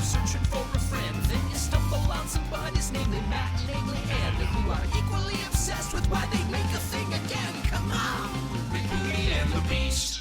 searching for a friend. Then you stumble on somebody's namely Matt, namely Ann, who are equally obsessed with why they make a thing again. Come on! Rebooty and the Beast.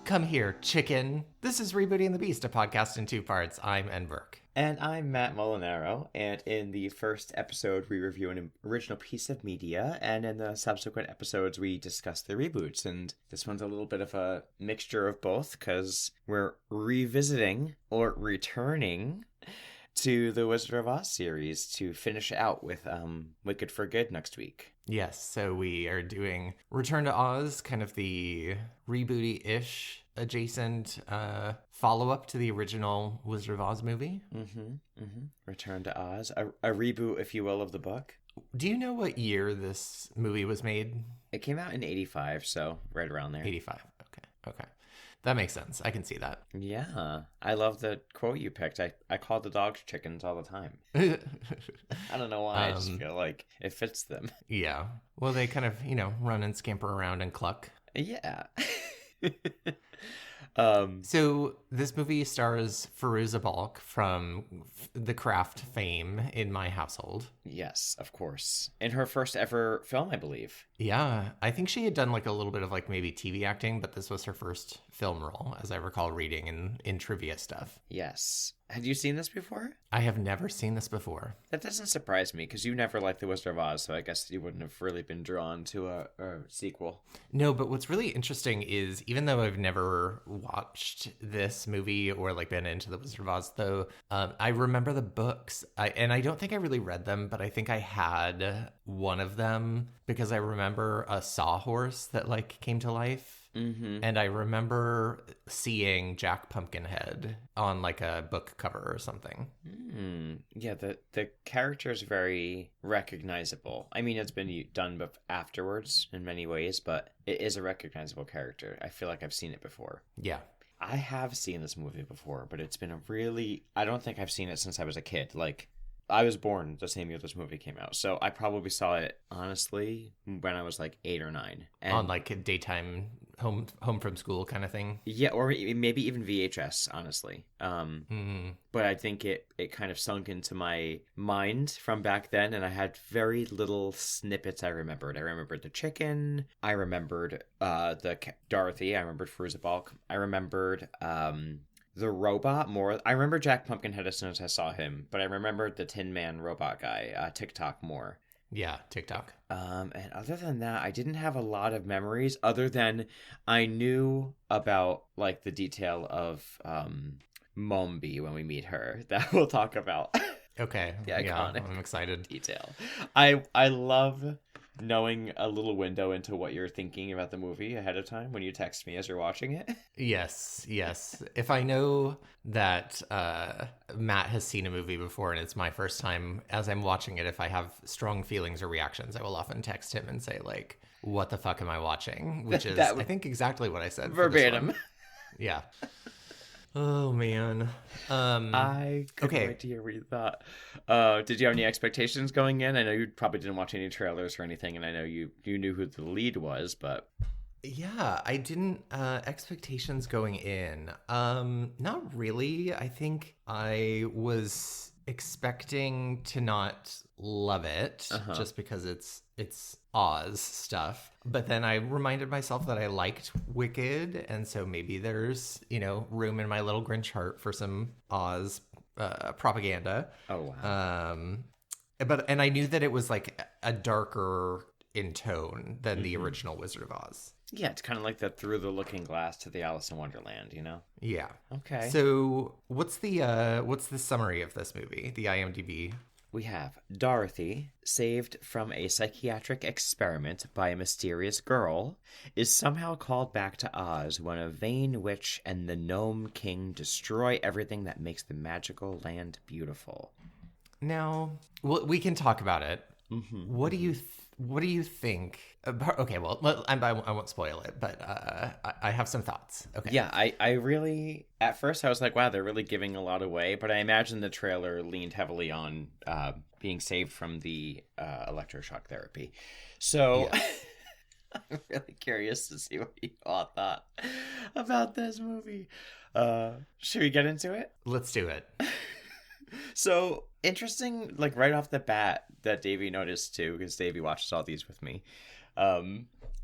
Come here, chicken. This is Rebooty and the Beast, a podcast in 2 parts. I'm En Burke. And I'm Matt Molinaro, and in the first episode we review an original piece of media, and in the subsequent episodes we discuss the reboots, and this one's a little bit of a mixture of both, because we're revisiting, or returning, to the Wizard of Oz series to finish out with Wicked for Good next week. Yes, so we are doing Return to Oz, kind of the rebooty-ish adjacent follow-up to the original Wizard of Oz movie. Return to Oz, a reboot, if you will, of the book. Do you know what year this movie was made? It came out in 85, so right around there. 85, okay. That makes sense. I can see that. Yeah. I love the quote you picked. I call the dogs chickens all the time. I don't know why. I just feel like it fits them. Yeah. Well, they kind of, run and scamper around and cluck. Yeah. So this movie stars Fairuza Balk from The Craft fame in my household. Yes, of course. In her first ever film, I believe. Yeah, I think she had done like a little bit of like maybe TV acting, but this was her first film role, as I recall reading in trivia stuff. Yes. Had you seen this before? I have never seen this before. That doesn't surprise me, because you never liked The Wizard of Oz, so I guess you wouldn't have really been drawn to a sequel. No, but what's really interesting is, even though I've never watched this movie or like been into The Wizard of Oz, though, I remember the books, and I don't think I really read them, but I think I had one of them, because I remember a sawhorse that like came to life. Mm-hmm. And I remember seeing Jack Pumpkinhead on like a book cover or something. Yeah, the character is very recognizable. I mean, it's been done afterwards in many ways, but it is a recognizable character. I feel like I've seen it before. Yeah. I have seen this movie before, but it's been I don't think I've seen it since I was a kid. Like, I was born the same year this movie came out, so I probably saw it, honestly, when I was like 8 or 9. And on like a daytime home from school kind of thing? Yeah, or maybe even VHS, honestly. But I think it kind of sunk into my mind from back then, and I had very little snippets I remembered. I remembered the chicken. I remembered the Dorothy. I remembered Fairuza Balk. I remembered the robot more. I remember Jack Pumpkinhead as soon as I saw him, but I remembered the Tin Man robot guy, TikTok, more. Yeah, TikTok. And other than that, I didn't have a lot of memories, other than I knew about like the detail of Mombi when we meet her, that we'll talk about. Okay. Yeah, I'm excited. Detail. I love knowing a little window into what you're thinking about the movie ahead of time when you text me as you're watching it. Yes. If I know that Matt has seen a movie before and it's my first time as I'm watching it, if I have strong feelings or reactions, I will often text him and say like, what the fuck am I watching? Which is, I think, exactly what I said. Verbatim. Yeah. Oh, man. I couldn't wait to hear what you thought. Did you have any expectations going in? I know you probably didn't watch any trailers or anything, and I know you knew who the lead was, but... Yeah, I didn't. Expectations going in. Not really. I think I was expecting to not love it just because it's Oz stuff. But then I reminded myself that I liked Wicked, and so maybe there's, room in my little Grinch heart for some Oz propaganda. Oh, wow. And I knew that it was like a darker in tone than the original Wizard of Oz. Yeah, it's kind of like the Through the Looking Glass to the Alice in Wonderland, Yeah. Okay. So what's the summary of this movie, the IMDb? We have Dorothy, saved from a psychiatric experiment by a mysterious girl, is somehow called back to Oz when a vain witch and the Gnome King destroy everything that makes the magical land beautiful. Now, we can talk about it. Mm-hmm. What do you think? Okay, well, I won't spoil it, but I have some thoughts. Okay. Yeah, I really, at first I was like, wow, they're really giving a lot away, but I imagine the trailer leaned heavily on being saved from the electroshock therapy. So, yes. I'm really curious to see what you all thought about this movie. Should we get into it? Let's do it. So interesting, like right off the bat, that Davey noticed too, because Davey watches all these with me.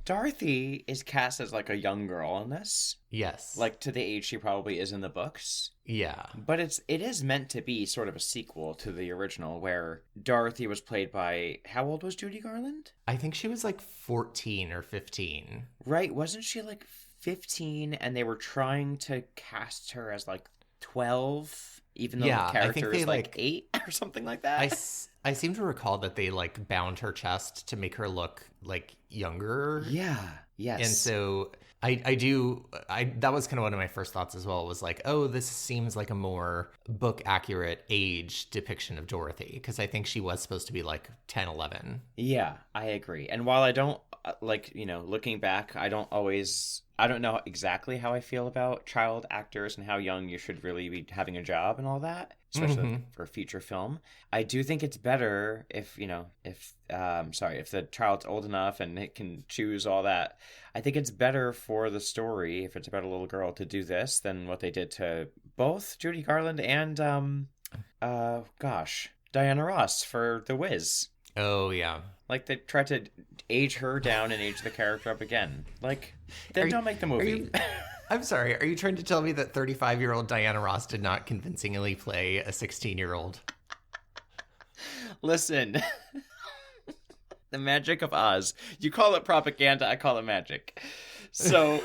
Dorothy is cast as like a young girl in this. Yes. Like to the age she probably is in the books. Yeah. But it is meant to be sort of a sequel to the original, where Dorothy was played by, how old was Judy Garland? I think she was like 14 or 15. Right, wasn't she like 15 and they were trying to cast her as like 12, even though the character is like 8 or something like that? I seem to recall that they like bound her chest to make her look like younger. Yeah, yes. And so I that was kind of one of my first thoughts as well, was like, oh, this seems like a more book accurate age depiction of Dorothy, because I think she was supposed to be like 10, 11. Yeah, I agree. And while I don't like, you know, looking back, I don't know exactly how I feel about child actors and how young you should really be having a job and all that, especially for a feature film. I do think it's better if the child's old enough and it can choose all that. I think it's better for the story, if it's about a little girl, to do this than what they did to both Judy Garland and Diana Ross for The Wiz. Oh yeah. Like, they tried to age her down and age the character up again. Like, then don't make the movie. I'm sorry, are you trying to tell me that 35-year-old Diana Ross did not convincingly play a 16-year-old? Listen, the magic of Oz. You call it propaganda, I call it magic. So,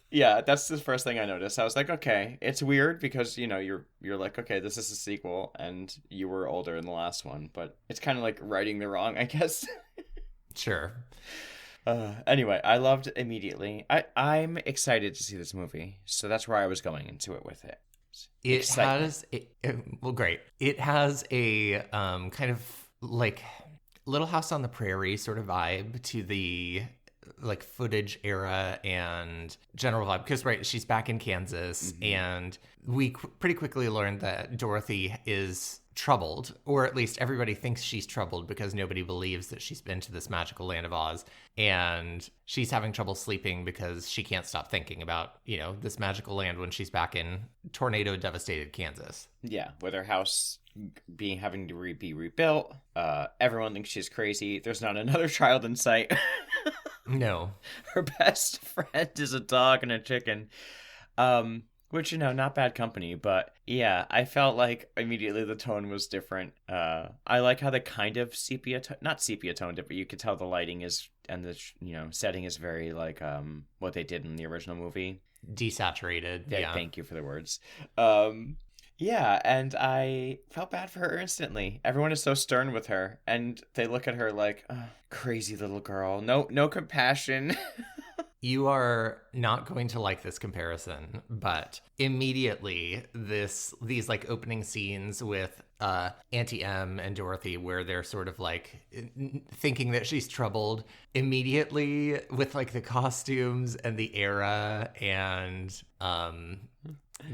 yeah, that's the first thing I noticed. I was like, okay, it's weird because, you know, you're like, okay, this is a sequel and you were older in the last one, but it's kind of like righting the wrong, I guess. Sure. Anyway, I loved it immediately. I'm excited to see this movie, so that's where I was going into it with it. Great. It has a kind of like Little House on the Prairie sort of vibe to the like footage era and general vibe, because right, she's back in Kansas, and we pretty quickly learned that Dorothy is troubled, or at least everybody thinks she's troubled because nobody believes that she's been to this magical land of Oz, and she's having trouble sleeping because she can't stop thinking about, you know, this magical land when she's back in tornado devastated Kansas. Yeah, with her house having to be rebuilt. Everyone thinks she's crazy. There's not another child in sight. No. Her best friend is a dog and a chicken. Which, you know, not bad company, but yeah, I felt like immediately the tone was different. I like how they kind of not sepia toned it, but you could tell the lighting is, and the, you know, setting is very like what they did in the original movie. Desaturated. Yeah. Thank you for the words. Yeah, and I felt bad for her instantly. Everyone is so stern with her, and they look at her like, oh, crazy little girl. No compassion. You are not going to like this comparison, but immediately these like opening scenes with Auntie Em and Dorothy, where they're sort of like thinking that she's troubled, immediately with like the costumes and the era and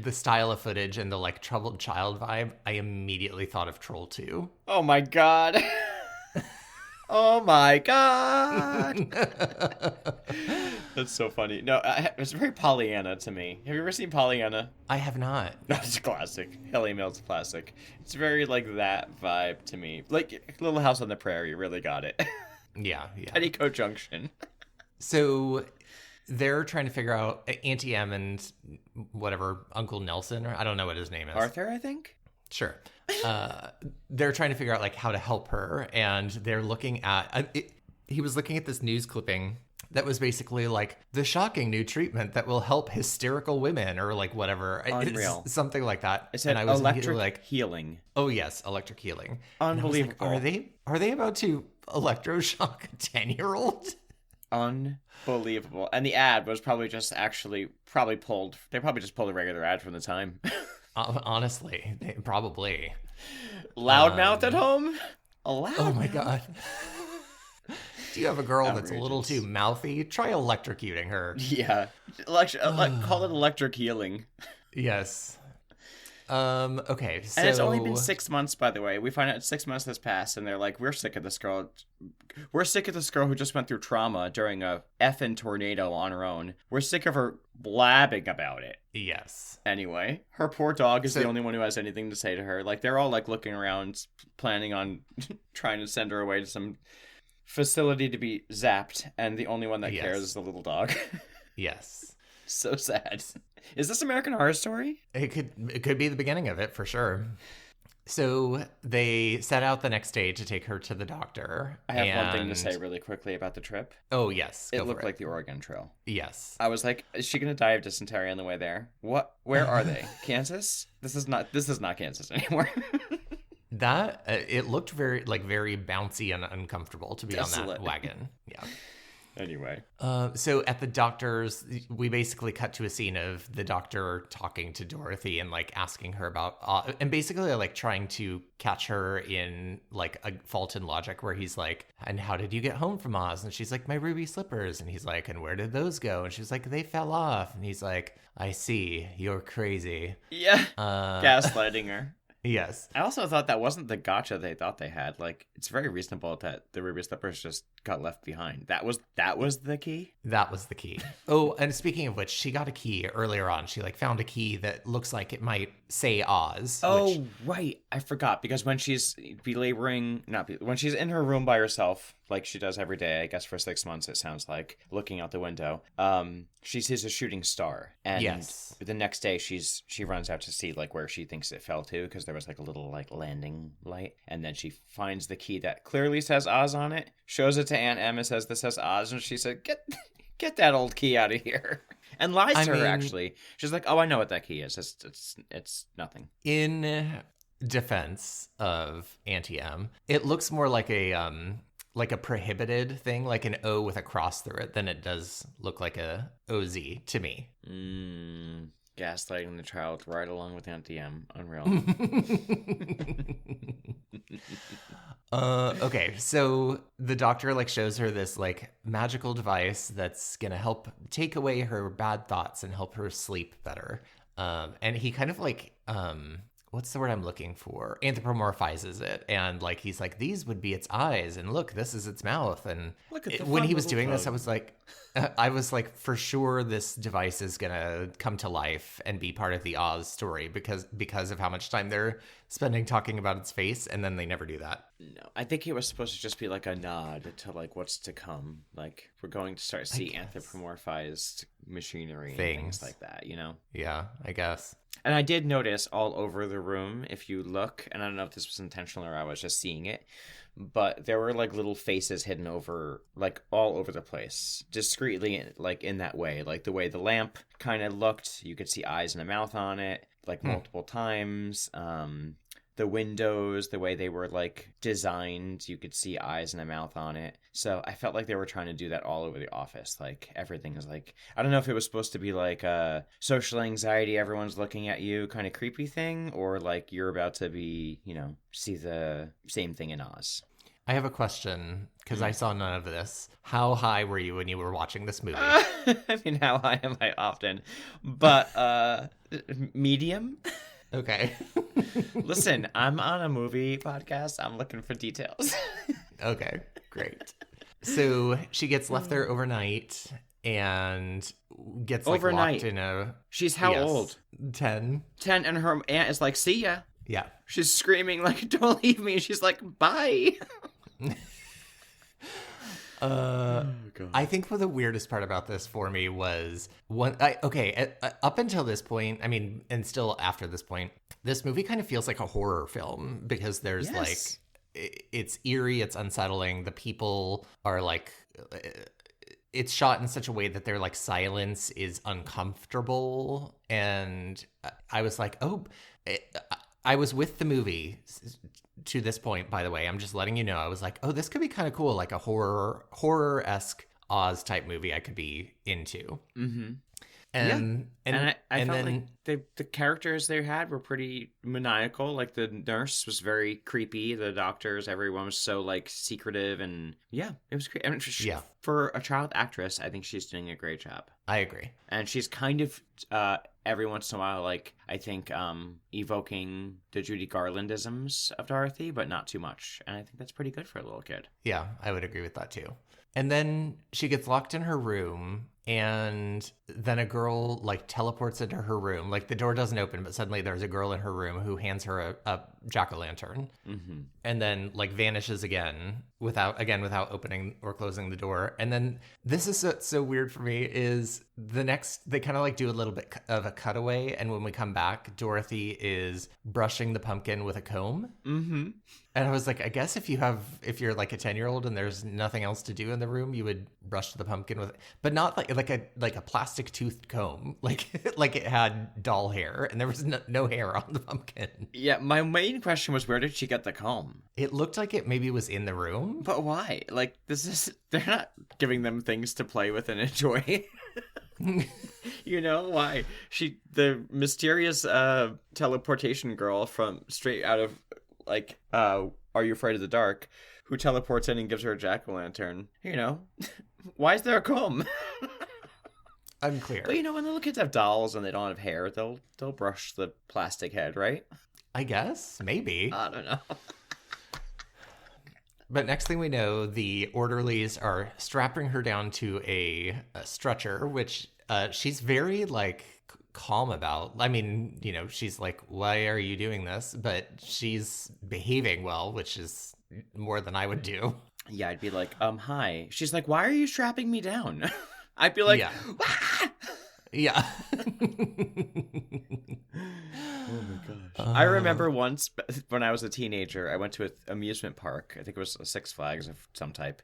the style of footage and the like troubled child vibe, I immediately thought of Troll 2. Oh my god. Oh my god. That's so funny. No, it's very Pollyanna to me. Have you ever seen Pollyanna? I have not. That's a classic. Ellie Mills classic. It's very like that vibe to me. Like Little House on the Prairie really got it. Yeah. Petticoat Junction. So they're trying to figure out Auntie Em and whatever, Uncle Nelson, or I don't know what his name is. Arthur, I think? Sure. They're trying to figure out like how to help her, and they're looking at he was looking at this news clipping that was basically like the shocking new treatment that will help hysterical women, or like whatever. Unreal. It's something like that. It said, and I was electric healing. Oh yes, electric healing. Unbelievable. Like, are they about to electroshock a 10-year-old? Unbelievable. And the ad was probably just they probably just pulled a regular ad from the time. Honestly, probably. Loudmouth at home? Oh my god. Do you have a girl that's a little too mouthy? Try electrocuting her. Yeah. Call it electric healing. Yes. Okay, so... And it's only been 6 months, by the way. We find out 6 months has passed, and they're like, we're sick of this girl. We're sick of this girl who just went through trauma during a effing tornado on her own. We're sick of her blabbing about it. Yes. Anyway, her poor dog is the only one who has anything to say to her. Like, they're all, like, looking around, planning on trying to send her away to some facility to be zapped, and the only one that cares is the little dog. Yes. So sad. Is this American Horror Story? It could be the beginning of it, for sure. So they set out the next day to take her to the doctor. I have one thing to say really quickly about the trip. Oh, yes. It looked like the Oregon Trail. Yes. I was like, is she going to die of dysentery on the way there? What? Where are they? Kansas? This is not Kansas anymore. That, it looked very bouncy and uncomfortable to be on that wagon. Yeah. Anyway. So at the doctor's, we basically cut to a scene of the doctor talking to Dorothy and like asking her about, and basically like trying to catch her in like a fault in logic where he's like, and how did you get home from Oz? And she's like, my ruby slippers. And he's like, and where did those go? And she's like, they fell off. And he's like, I see, you're crazy. Yeah. Gaslighting her. Yes. I also thought that wasn't the gotcha they thought they had. Like, it's very reasonable that the ruby slippers just got left behind. That was the key? That was the key. Oh, and speaking of which, she got a key earlier on. She like found a key that looks like it might say Oz. Oh, right. I forgot, because when she's when she's in her room by herself, like she does every day, I guess for 6 months, it sounds like, looking out the window, she sees a shooting star. And the next day she runs out to see like where she thinks it fell to, because there was like a little like landing light. And then she finds the key that clearly says Oz on it, shows it to Aunt Em and says, this says Oz. And she said, get that old key out of here. And lies to her, actually. She's like, oh, I know what that key is. It's nothing. In defense of Auntie Em, it looks more like a prohibited thing, like an O with a cross through it, than it does look like a OZ to me. Gaslighting the child right along with Auntie Em. Unreal. Okay, so the doctor like shows her this like magical device that's gonna help take away her bad thoughts and help her sleep better. And he kind of like what's the word I'm looking for? Anthropomorphizes it, and like he's like, these would be its eyes, and look, this is its mouth. And when he was doing this, I was like, for sure, this device is gonna come to life and be part of the Oz story because of how much time they're spending talking about its face, and then they never do that. No, I think it was supposed to just be like a nod to like what's to come. Like we're going to start to see anthropomorphized machinery and things like that, you know? Yeah, I guess. And I did notice all over the room, if you look, and I don't know if this was intentional or I was just seeing it, but there were like little faces hidden over, like all over the place, discreetly, like in that way, like the way the lamp kind of looked. You could see eyes and a mouth on it, like multiple times. The windows, the way they were like designed, you could see eyes and a mouth on it. So I felt like they were trying to do that all over the office. Like everything is like, I don't know if it was supposed to be like a social anxiety, everyone's looking at you kind of creepy thing, or like you're about to be, you know, see the same thing in Oz. I have a question, because I saw none of this. How high were you when you were watching this movie? I mean, how high am I often? But medium. Okay. Listen, I'm on a movie podcast. I'm looking for details. Okay, great. So she gets left there overnight and gets like locked in a... She's how old? 10. 10, and her aunt is like, see ya. Yeah. She's screaming like, don't leave me. And she's like, bye. I think the weirdest part about this for me was up until this point, I mean, and still after this point, this movie kind of feels like a horror film, because there's like, it's eerie, it's unsettling. The people are like, it's shot in such a way that their like silence is uncomfortable. And I was like, I was with the movie to this point, by the way. I'm just letting you know. I was like, oh, this could be kind of cool, like a horror-esque Oz type movie I could be into. Mm-hmm. And I felt like the characters they had were pretty maniacal. Like the nurse was very creepy. The doctors, everyone was so like secretive, and it was creepy. I mean, for a child actress, I think she's doing a great job. I agree. And she's kind of every once in a while, like, I think evoking the Judy Garlandisms of Dorothy, but not too much. And I think that's pretty good for a little kid. Yeah, I would agree with that too. And then she gets locked in her room, and then a girl like teleports into her room. Like the door doesn't open, but suddenly there's a girl in her room who hands her a jack-o'-lantern, and then like vanishes again without opening or closing the door. And then this is so weird for me is they kind of like do a little bit of a cutaway, and when we come back, Dorothy is brushing the pumpkin with a comb. Mm-hmm. And I was like, I guess if you're like a 10-year-old and there's nothing else to do in the room, you would brush the pumpkin with, but not like a plastic toothed comb, like like it had doll hair and there was no hair on the pumpkin. Yeah, my main question was, where did she get the comb? It looked like it maybe was in the room. But why? Like, they're not giving them things to play with and enjoy. You know why? The mysterious teleportation girl from straight out of like Are You Afraid of the Dark, who teleports in and gives her a jack-o'-lantern. You know, why is there a comb? Unclear. But you know, when little kids have dolls and they don't have hair, they'll brush the plastic head, right? I guess maybe. I don't know. But next thing we know, the orderlies are strapping her down to a stretcher, which she's very like calm about. I mean, you know, she's like, why are you doing this? But she's behaving well, which is more than I would do. Yeah, I'd be like, hi. She's like, why are you strapping me down? I'd be like, yeah. Ah! Yeah. Oh my gosh. I remember once when I was a teenager, I went to an amusement park. I think it was a Six Flags of some type.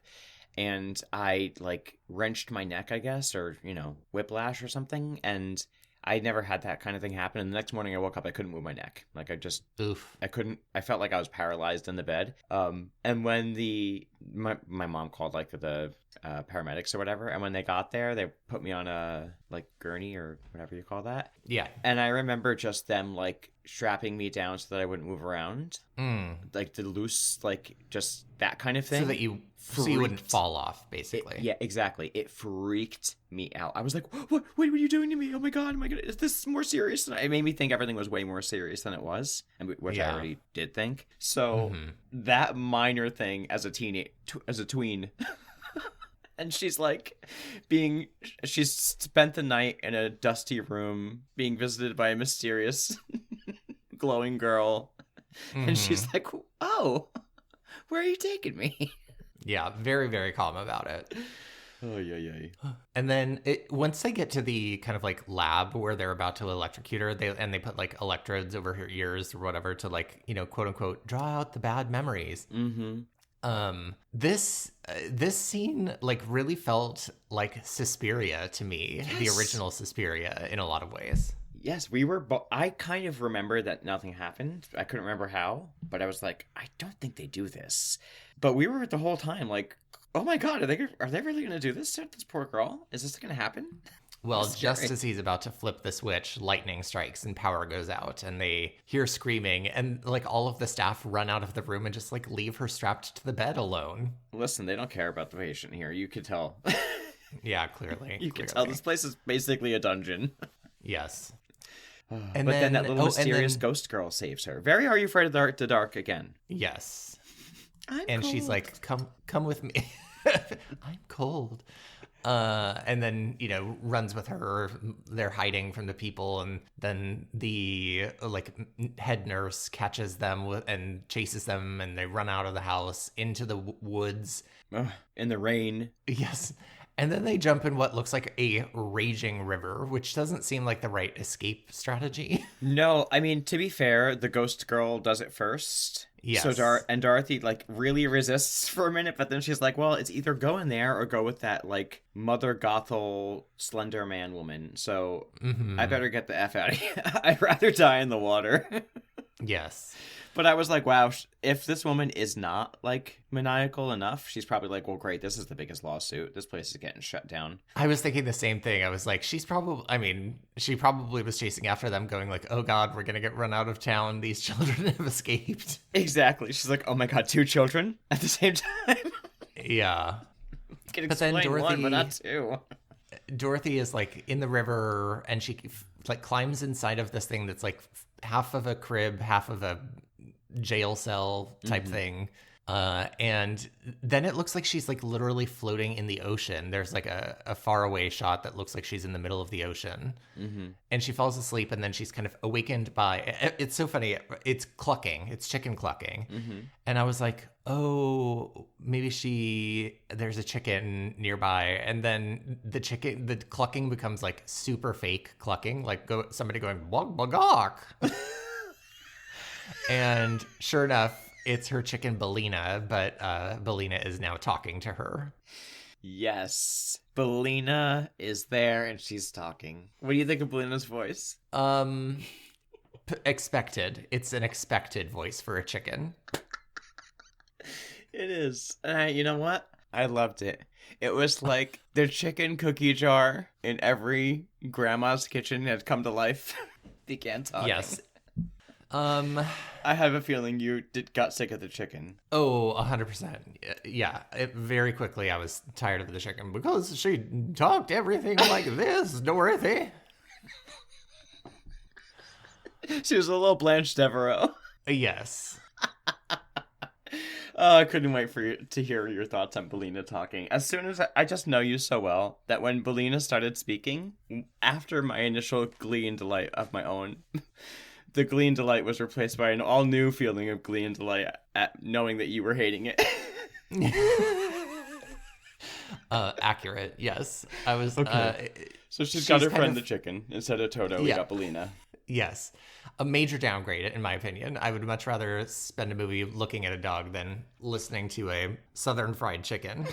And I like wrenched my neck, I guess, or, you know, whiplash or something. And I never had that kind of thing happen. And the next morning I woke up, I couldn't move my neck. Like I felt like I was paralyzed in the bed. And when my mom called like the paramedics or whatever. And when they got there, they put me on a like gurney or whatever you call that. Yeah. And I remember just them like strapping me down so that I wouldn't move around. Like the loose, like just that kind of thing. So you wouldn't fall off, basically. Yeah, exactly. It freaked me out. I was like, what were you doing to me? Oh my God, is this more serious? It made me think everything was way more serious than it was, and I already did think. So that minor thing as a tween. And she's like she's spent the night in a dusty room being visited by a mysterious glowing girl. And she's like, oh, where are you taking me? Yeah, very, very calm about it. Oh, yeah. And then once they get to the kind of like lab where they're about to electrocute her, they put like electrodes over her ears or whatever to like, you know, quote unquote, draw out the bad memories. This scene like really felt like Suspiria to me, yes. The original Suspiria in a lot of ways. Yes, I kind of remember that nothing happened. I couldn't remember how, but I was like, I don't think they do this. But we were the whole time like, oh my God, are they really going to do this to this poor girl? Is this going to happen? Well, just as he's about to flip the switch, lightning strikes and power goes out and they hear screaming and like all of the staff run out of the room and just like leave her strapped to the bed alone. Listen, they don't care about the patient here. You could tell. Yeah, clearly. You can tell this place is basically a dungeon. Yes. But then that little mysterious ghost girl saves her. Very Are You Afraid of the Dark again. Yes. I'm and cold. She's like, come with me. I'm cold. And then, you know, runs with her. They're hiding from the people. And then the like head nurse catches them and chases them. And they run out of the house into the woods. In the rain. Yes. And then they jump in what looks like a raging river, which doesn't seem like the right escape strategy. No, I mean, to be fair, the ghost girl does it first. Yes. So Dorothy like really resists for a minute, but then she's like, well, it's either go in there or go with that like Mother Gothel Slender Man woman. So I better get the F out of here. I'd rather die in the water. Yes. But I was like, wow, if this woman is not, like, maniacal enough, she's probably like, well, great, this is the biggest lawsuit. This place is getting shut down. I was thinking the same thing. I was like, she probably was chasing after them going like, oh, God, we're going to get run out of town. These children have escaped. Exactly. She's like, oh, my God, 2 children at the same time? Yeah. can But then explain one, Dorothy- but not two. Dorothy is like in the river and she like climbs inside of this thing that's like half of a crib, half of a jail cell type thing. And then it looks like she's like literally floating in the ocean. There's like a faraway shot that looks like she's in the middle of the ocean. And she falls asleep and then she's kind of awakened by, it's so funny. It's clucking. It's chicken clucking. And I was like, oh, maybe there's a chicken nearby. And then the clucking becomes like super fake clucking, like somebody going, bog, bogok. And sure enough, it's her chicken Belina, but Belina is now talking to her. Yes. Belina is there and she's talking. What do you think of Belina's voice? Expected. It's an expected voice for a chicken. It is. You know what? I loved it. It was like the chicken cookie jar in every grandma's kitchen had come to life. Began talking. Yes. I have a feeling you got sick of the chicken. Oh, 100%. Yeah. Very quickly, I was tired of the chicken because she talked everything like this, Dorothy. She was a little Blanche Devereaux. Yes. Oh, I couldn't wait for you to hear your thoughts on Belina talking. As soon as I just know you so well that when Belina started speaking, after my initial glee and delight of my own, the glee and delight was replaced by an all-new feeling of glee and delight at knowing that you were hating it. Accurate, yes. I was... Okay. So she's got her friend the chicken. Instead of Toto, we got Belina. Yes. A major downgrade, in my opinion. I would much rather spend a movie looking at a dog than listening to a Southern Fried Chicken.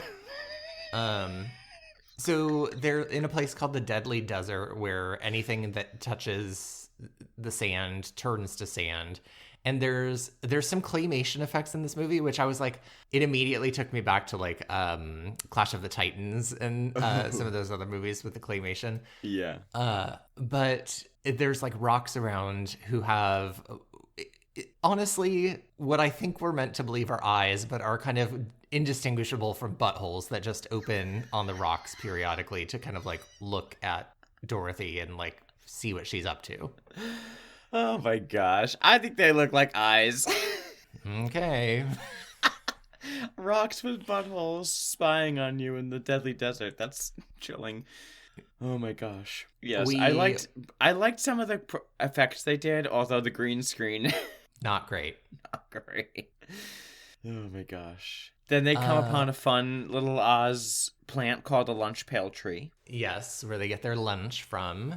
So they're in a place called the Deadly Desert where anything that touches the sand turns to sand. And there's some claymation effects in this movie, which I was like, it immediately took me back to like Clash of the Titans and some of those other movies with the claymation. Yeah. But there's like rocks around who have, honestly, what I think we're meant to believe are eyes, but are kind of indistinguishable from buttholes that just open on the rocks periodically to kind of like look at Dorothy and like see what she's up to. Oh my gosh. I think they look like eyes. Okay. Rocks with buttholes spying on you in the deadly desert. That's chilling. Oh my gosh. Yes, I liked some of the effects they did, although the green screen Not great. not great. Oh my gosh. Then they come upon a fun little Oz plant called a lunch pail tree. Yes, where they get their lunch from.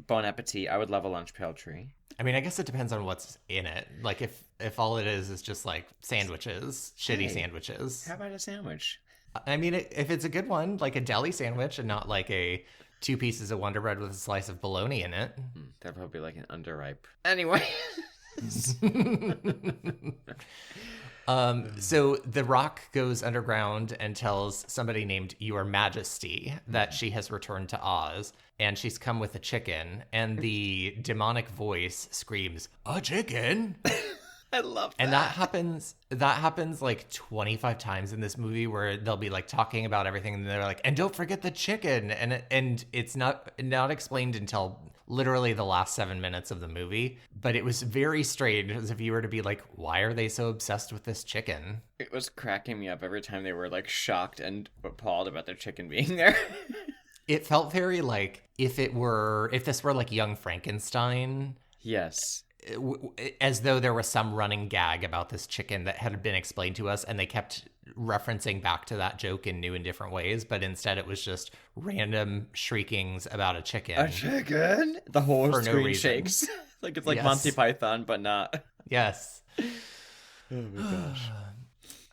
Bon appetit. I would love a lunch pail tree. I mean, I guess it depends on what's in it. Like if all it is just like sandwiches, shitty sandwiches. How about a sandwich? I mean, if it's a good one, like a deli sandwich and not like a 2 pieces of Wonder Bread with a slice of bologna in it. That'd probably be like an underripe. Anyway. So the Rock goes underground and tells somebody named Your Majesty that she has returned to Oz and she's come with a chicken, and the demonic voice screams, "A chicken!" I love that. And that happens like 25 times in this movie where they'll be like talking about everything and they're like, and don't forget the chicken. And it's not explained until literally the last 7 minutes of the movie. But it was very strange as if you were to be like, why are they so obsessed with this chicken? It was cracking me up every time they were like shocked and appalled about their chicken being there. It felt very like if this were like Young Frankenstein. Yes. As though there was some running gag about this chicken that had been explained to us, and they kept referencing back to that joke in new and different ways, but instead it was just random shriekings about a chicken. A chicken? The whole For screen no reason. shakes. Like it's like Yes. Monty Python, but not. Yes. Oh my gosh.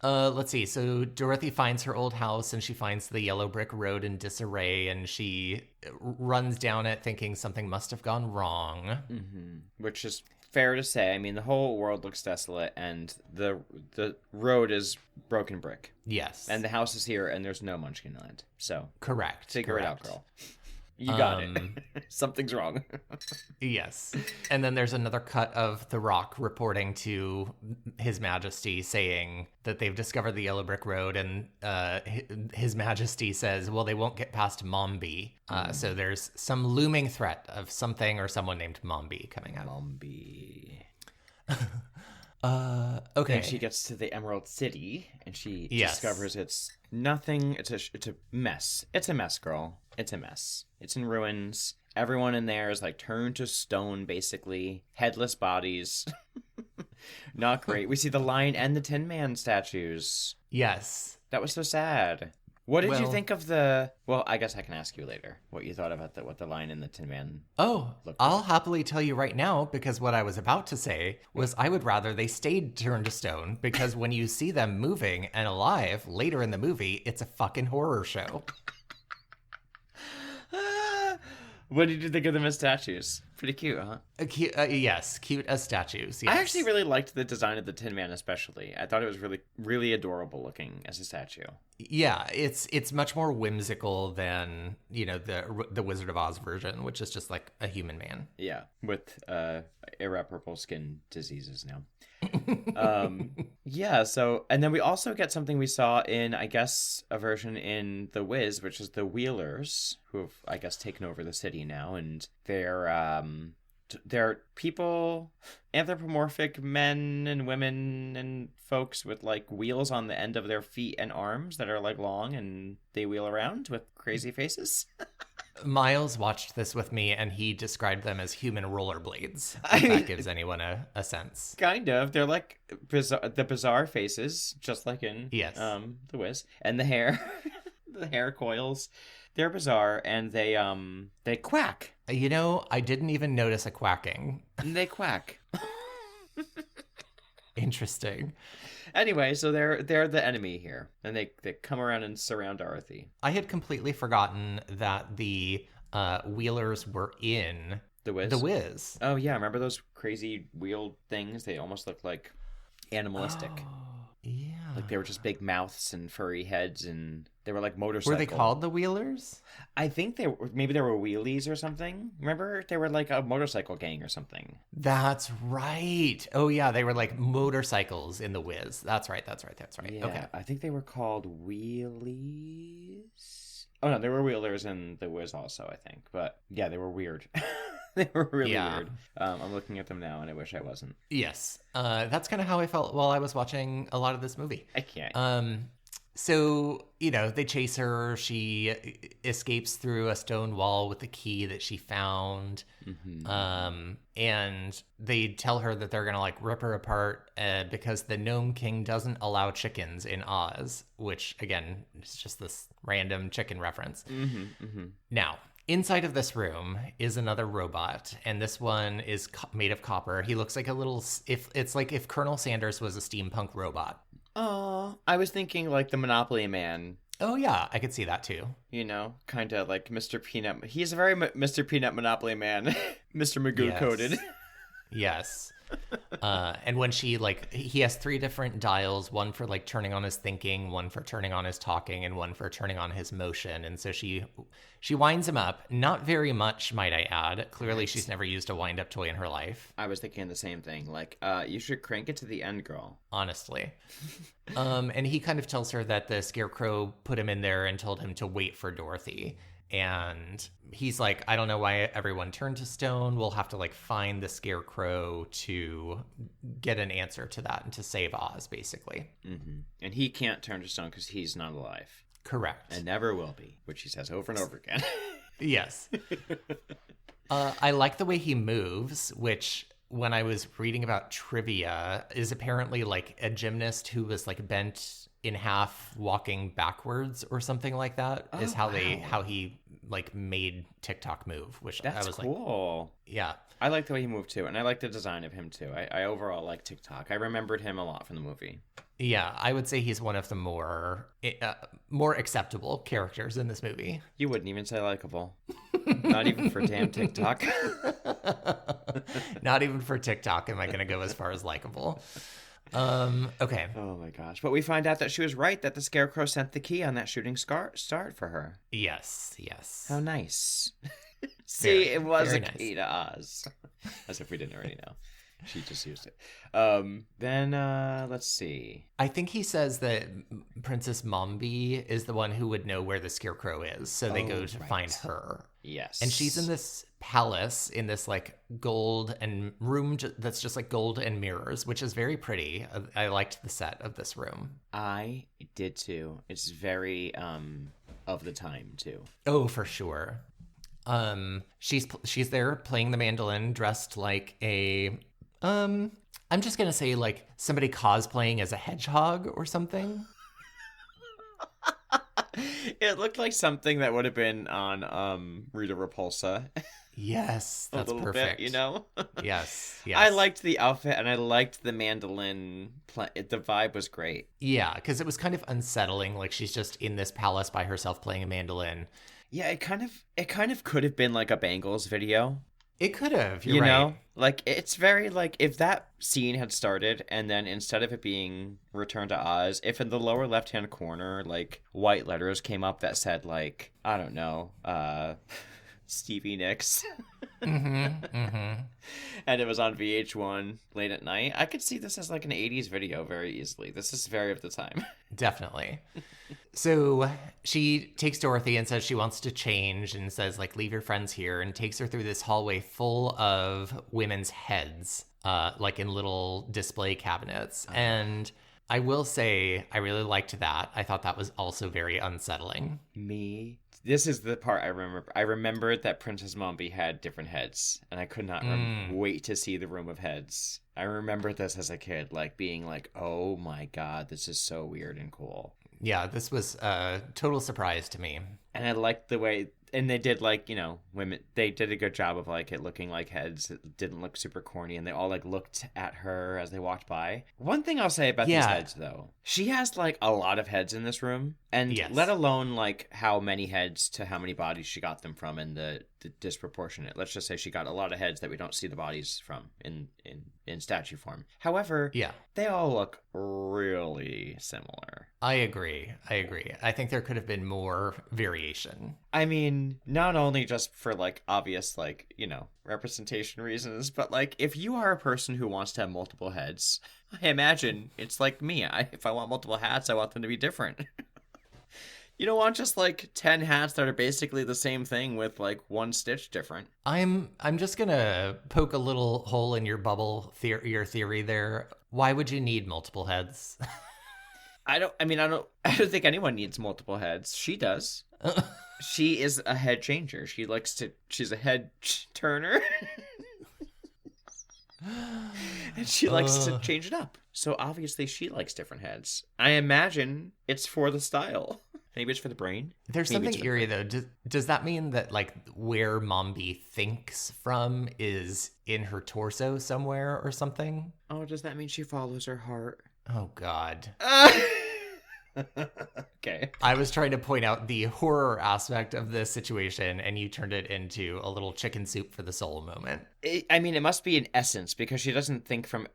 Let's see. So Dorothy finds her old house and she finds the yellow brick road in disarray, and she runs down it thinking something must have gone wrong. Mm-hmm. Which is fair to say. I mean, the whole world looks desolate and the road is broken brick. Yes. And the house is here and there's no Munchkin Land. So Correct. figure it out, girl. You got it. Something's wrong. Yes. And then there's another cut of The Rock reporting to His Majesty saying that they've discovered the Yellow Brick Road, and His Majesty says, well, they won't get past Mombi. So there's some looming threat of something or someone named Mombi coming out. Mombi. Okay. And she gets to the Emerald City, and she discovers it's nothing. It's a mess. It's a mess, girl. It's a mess. It's in ruins. Everyone in there is like turned to stone, basically. Headless bodies. Not great. We see the Lion and the Tin Man statues. Yes. That was so sad. What did you think of the... Well, I guess I can ask you later what you thought about what the Lion and the Tin Man I'll happily tell you right now, because what I was about to say was I would rather they stayed turned to stone, because when you see them moving and alive later in the movie, it's a fucking horror show. What did you think of them as statues? Pretty cute, huh? Yes, cute as statues. Yes. I actually really liked the design of the Tin Man, especially. I thought it was really, really adorable looking as a statue. Yeah, it's much more whimsical than, the Wizard of Oz version, which is just like a human man. Yeah, with irreparable skin diseases now. So, and then we also get something we saw in, I guess, a version in The Wiz, which is the Wheelers, who have, I guess, taken over the city now, and they're people, anthropomorphic men and women and folks with like wheels on the end of their feet and arms that are like long, and they wheel around with crazy faces. Miles watched this with me, and he described them as human rollerblades, if that gives anyone a sense. Kind of. They're like the bizarre faces, just like in The Wiz. And the hair, the hair coils. They're bizarre, and they quack. I didn't even notice a quacking. They quack. Interesting. Anyway, so they're the enemy here, and they come around and surround Dorothy. I had completely forgotten that the Wheelers were in The Wiz. The Wiz. Oh yeah, remember those crazy wheeled things? They almost looked like animalistic. Oh, yeah. Like they were just big mouths and furry heads, and they were like motorcycles. Were they called the Wheelers? I think maybe they were wheelies or something. Remember, they were like a motorcycle gang or something. That's right. Oh yeah, they were like motorcycles in The Wiz. That's right. Yeah, okay. I think they were called wheelies. Oh no, they were wheelers in The Wiz also, I think. But yeah, they were weird. They were really weird. I'm looking at them now, and I wish I wasn't. Yes. That's kind of how I felt while I was watching a lot of this movie. I can't. So, they chase her. She escapes through a stone wall with the key that she found. Mm-hmm. And they tell her that they're going to rip her apart because the Gnome King doesn't allow chickens in Oz, which, again, is just this random chicken reference. Mm-hmm, mm-hmm. Now, inside of this room is another robot, and this one is made of copper. He looks like if Colonel Sanders was a steampunk robot. Oh, I was thinking like the Monopoly Man. Oh, yeah, I could see that too. Kind of like Mr. Peanut. He's a very Mr. Peanut Monopoly Man. Mr. Magoo coded. Yes. And when he has 3 different dials, one for turning on his thinking, one for turning on his talking, and one for turning on his motion. And so she winds him up. Not very much, might I add. Clearly, she's never used a wind-up toy in her life. I was thinking the same thing. You should crank it to the end, girl. Honestly. And he kind of tells her that the Scarecrow put him in there and told him to wait for Dorothy. And he's like, I don't know why everyone turned to stone. We'll have to find the Scarecrow to get an answer to that and to save Oz, basically. Mm-hmm. And he can't turn to stone because he's not alive. Correct. And never will be, which he says over and over again. Yes. I like the way he moves, which when I was reading about trivia is apparently a gymnast who was bent in half walking backwards or something like that. Oh, is how he made TikTok move, which that's I was cool. Yeah. I like the way he moved too, and I like the design of him too. I overall like TikTok. I remembered him a lot from the movie. Yeah, I would say he's one of the more acceptable characters in this movie. You wouldn't even say likable. Not even for damn TikTok. Not even for TikTok am I going to go as far as likable. Okay. Oh my gosh. But we find out that she was right, that the Scarecrow sent the key on that shooting start for her. Yes. How nice. See, Very, it was very a nice. key to Oz. As if we didn't already know. She just used it. Then let's see. I think he says that Princess Mombi is the one who would know where the Scarecrow is, so they go to find her. Yes. And she's in this palace in this like gold and room that's just like gold and mirrors, which is very pretty. I liked the set of this room. I did too. It's very of the time too. Oh, for sure. She's there playing the mandolin dressed like a I'm just gonna say like somebody cosplaying as a hedgehog or something. It looked like something that would have been on Rita Repulsa. Yes, that's a little perfect. bit, you know? Yes. I liked the outfit and I liked the mandolin. The vibe was great. Yeah, because it was kind of unsettling. Like she's just in this palace by herself playing a mandolin. Yeah, it kind of could have been like a Bangles video. It could have. You're You right. know, like it's very like if that scene had started and then instead of it being Return to Oz, if in the lower left-hand corner like white letters came up that said like I don't know, Stevie Nicks, and it was on VH1 late at night, I could see this as like an 80s video very easily. This is very of the time. Definitely. So she takes Dorothy and says she wants to change and says like leave your friends here and takes her through this hallway full of women's heads, like in little display cabinets. And I will say I really liked that. I thought that was also very unsettling. This is the part I remember. I remembered that Princess Mombi had different heads, and I could not wait to see the room of heads. I remember this as a kid, like being like, "Oh my god, this is so weird and cool." Yeah, this was a total surprise to me. And I liked the way, and they did like, you know, women, they did a good job of like it looking like heads. It didn't look super corny, and they all like looked at her as they walked by. One thing I'll say about these heads though, she has like a lot of heads in this room, and let alone like how many heads to how many bodies she got them from, and the disproportionate. Let's just say she got a lot of heads that we don't see the bodies from in statue form. However, they all look really similar. I agree. I think there could have been more variation. I mean, not only just for like obvious like, you know, representation reasons, but like if you are a person who wants to have multiple heads, I imagine it's like me. If I want multiple hats, I want them to be different. You don't want just like 10 hats that are basically the same thing with like one stitch different. I'm just gonna poke a little hole in your bubble your theory there. Why would you need multiple heads? I don't think anyone needs multiple heads. She does. She is a head changer. She's a head turner. And she likes to change it up. So obviously she likes different heads. I imagine it's for the style. Maybe it's for the brain. There's something eerie though. Does that mean that like where Mombi thinks from is in her torso somewhere or something? Oh, does that mean she follows her heart? Oh God. Okay. I was trying to point out the horror aspect of this situation, and you turned it into a little chicken soup for the soul moment. I mean, it must be an essence because she doesn't think from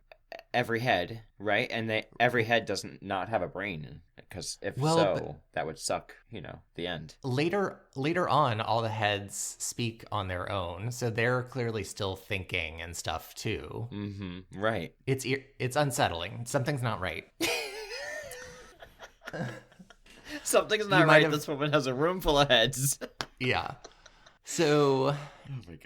every head, right? And every head doesn't not have a brain, because if that would suck, you know, the end. Later on, all the heads speak on their own, so they're clearly still thinking and stuff too. Mm-hmm. Right. It's unsettling. Something's not right. Something's not right. This woman has a room full of heads. Yeah. So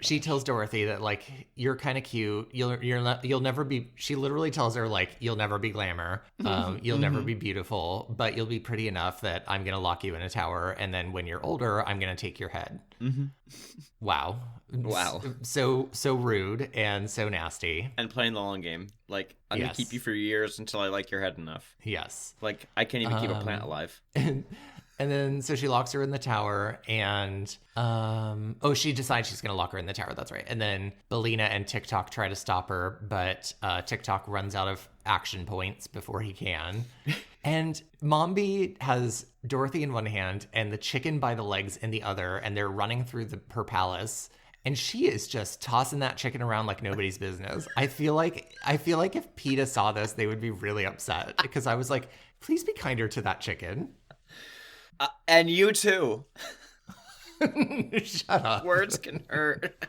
she tells Dorothy that like you're kind of cute. You'll never be. She literally tells her like you'll never be glamour. You'll never be beautiful, but you'll be pretty enough that I'm gonna lock you in a tower, and then when you're older, I'm gonna take your head. Mm-hmm. Wow. So rude and so nasty. And playing the long game. Like I'm gonna keep you for years until I like your head enough. Yes. Like I can't even keep a plant alive. And then, so she locks her in the tower, and, she decides she's going to lock her in the tower. That's right. And then Belina and TikTok try to stop her, but TikTok runs out of action points before he can. And Mombi has Dorothy in one hand and the chicken by the legs in the other, and they're running through her palace. And she is just tossing that chicken around like nobody's business. I feel like if PETA saw this, they would be really upset because I was like, please be kinder to that chicken. And you too. Shut up. Words can hurt.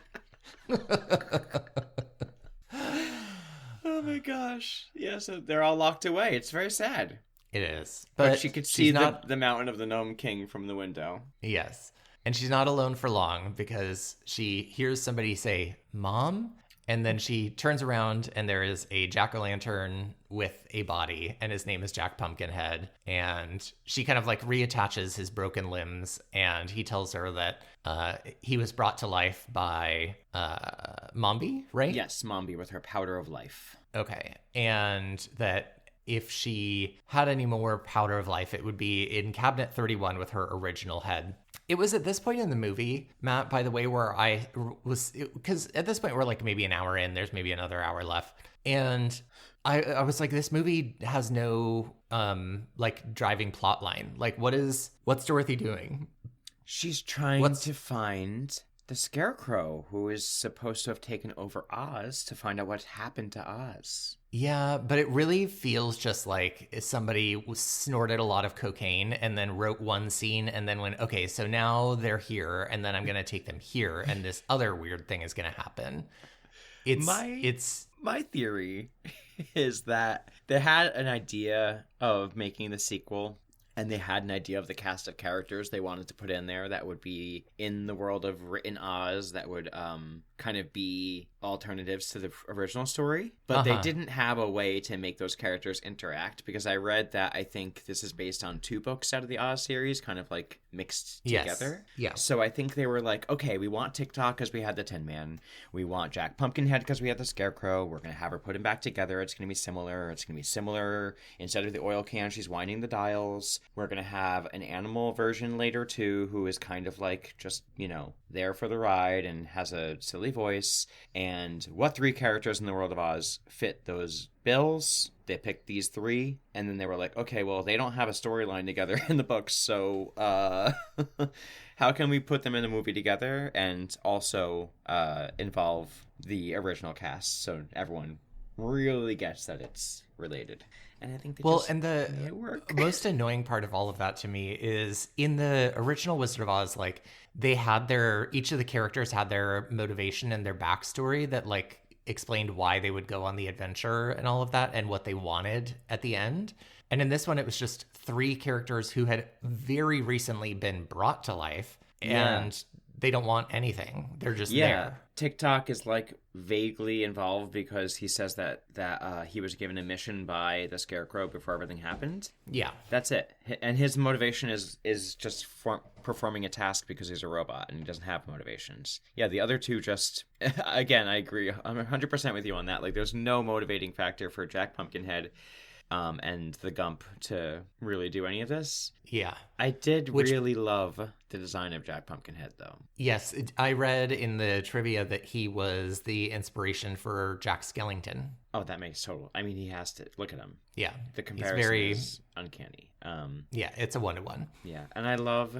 Oh my gosh. Yeah, so they're all locked away. It's very sad. It is. But she could see not... the mountain of the Gnome King from the window. Yes. And she's not alone for long because she hears somebody say, Mom? And then she turns around and there is a jack-o'-lantern with a body, and his name is Jack Pumpkinhead. And she kind of like reattaches his broken limbs, and he tells her that he was brought to life by Mombi, right? Yes, Mombi with her powder of life. Okay. And that if she had any more powder of life, it would be in Cabinet 31 with her original head. It was at this point in the movie, Matt, by the way, where I was, because at this point we're like maybe an hour in, there's maybe another hour left. And I was like, this movie has no like driving plot line. Like what's Dorothy doing? She's trying to find the Scarecrow, who is supposed to have taken over Oz, to find out what happened to Oz. Yeah, but it really feels just like somebody snorted a lot of cocaine and then wrote one scene and then went, okay, so now they're here and then I'm going to take them here and this other weird thing is going to happen. My theory is that they had an idea of making the sequel, and they had an idea of the cast of characters they wanted to put in there that would be in the world of written Oz, that would kind of be alternatives to the original story. But they didn't have a way to make those characters interact, because I read that I think this is based on 2 books out of the Oz series, kind of like mixed together. Yeah. So I think they were like, okay, we want TikTok because we had the Tin Man. We want Jack Pumpkinhead because we had the Scarecrow. We're going to have her put him back together. It's going to be similar. It's going to be similar. Instead of the oil can, she's winding the dials. We're going to have an animal version later too, who is kind of like just, there for the ride and has a silly voice. And what 3 characters in the world of Oz fit those bills? They picked these 3, and then they were like, okay, well, they don't have a storyline together in the books, so how can we put them in a movie together and also involve the original cast so everyone really gets that it's related? And I think the most annoying part of all of that to me is in the original Wizard of Oz, like they had each of the characters had their motivation and their backstory that like explained why they would go on the adventure and all of that and what they wanted at the end. And in this one, it was just 3 characters who had very recently been brought to life and they don't want anything. They're just there. TikTok is like vaguely involved because he says that he was given a mission by the Scarecrow before everything happened. Yeah. That's it. And his motivation is just performing a task because he's a robot and he doesn't have motivations. Yeah, the other 2 just, again, I agree. I'm 100% with you on that. Like, there's no motivating factor for Jack Pumpkinhead and the Gump to really do any of this. Yeah. I did really love the design of Jack Pumpkinhead, though. Yes. I read in the trivia that he was the inspiration for Jack Skellington. Oh, that makes total... I mean, he has to... Look at him. Yeah. The comparison is uncanny. Yeah, it's a 1-to-1. Yeah, and I love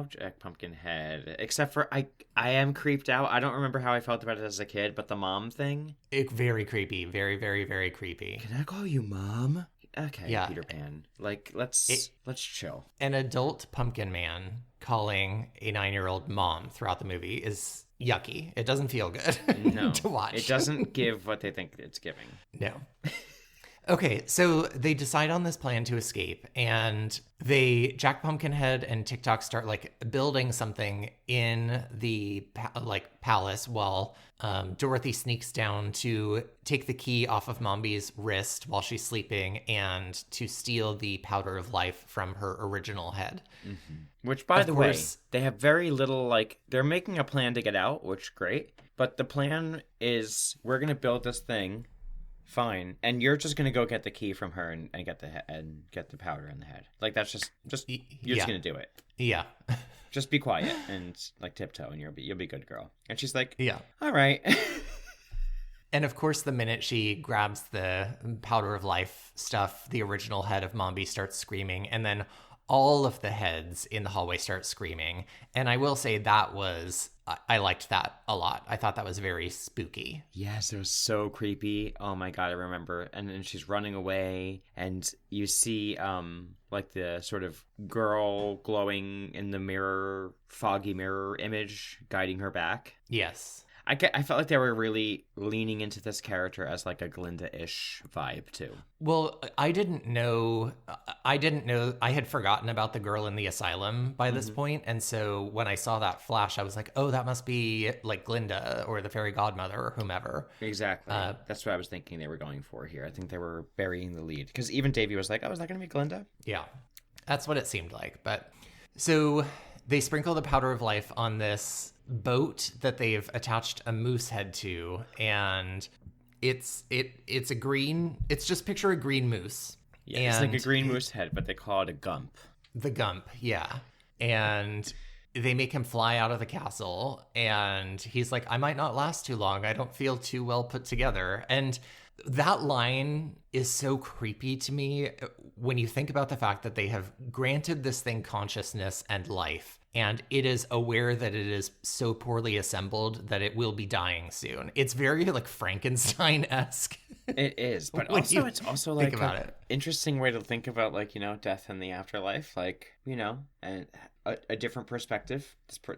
Jack Pumpkinhead, except for I am creeped out. I don't remember how I felt about it as a kid, but the mom thing... Very creepy. Very, very, very creepy. Can I call you Mom? Okay, yeah. Peter Pan. Like, let's chill. An adult pumpkin man calling a 9-year-old mom throughout the movie is yucky. It doesn't feel good to watch. It doesn't give what they think it's giving. No. Okay, so they decide on this plan to escape, and Jack Pumpkinhead and TikTok start like building something in the palace while Dorothy sneaks down to take the key off of Mombi's wrist while she's sleeping and to steal the powder of life from her original head. Mm-hmm. Which, by the way, they have very little, they're making a plan to get out, which is great, but the plan is we're going to build this thing. Fine, and you're just gonna go get the key from her and get the powder in the head. Like, that's just you're just gonna do it. Yeah. Just be quiet and tiptoe, and you'll be good, girl. And she's like, yeah, all right. And of course, the minute she grabs the powder of life stuff, the original head of Mombi starts screaming, and then all of the heads in the hallway start screaming. And I will say I liked that a lot. I thought that was very spooky. Yes, it was so creepy. Oh my God, I remember. And then she's running away, and you see like the sort of girl glowing in the mirror, foggy mirror image guiding her back. Yes. I felt like they were really leaning into this character as like a Glinda-ish vibe too. Well, I didn't know. I had forgotten about the girl in the asylum by this point. And so when I saw that flash, I was like, oh, that must be like Glinda or the fairy godmother or whomever. Exactly. That's what I was thinking they were going for here. I think they were burying the lead. Because even Davey was like, oh, is that going to be Glinda? Yeah, that's what it seemed like. But so they sprinkle the powder of life on this boat that they've attached a moose head to, and it's just picture a green moose. Yeah, it's like a green moose head, but they call it a gump. The gump, yeah. And they make him fly out of the castle, and he's like, I might not last too long. I don't feel too well put together. And that line is so creepy to me when you think about the fact that they have granted this thing consciousness and life, and it is aware that it is so poorly assembled that it will be dying soon. It's very like Frankenstein-esque. It is, but also it's also like an interesting way to think about like, you know, death and the afterlife, like, you know, and a different perspective.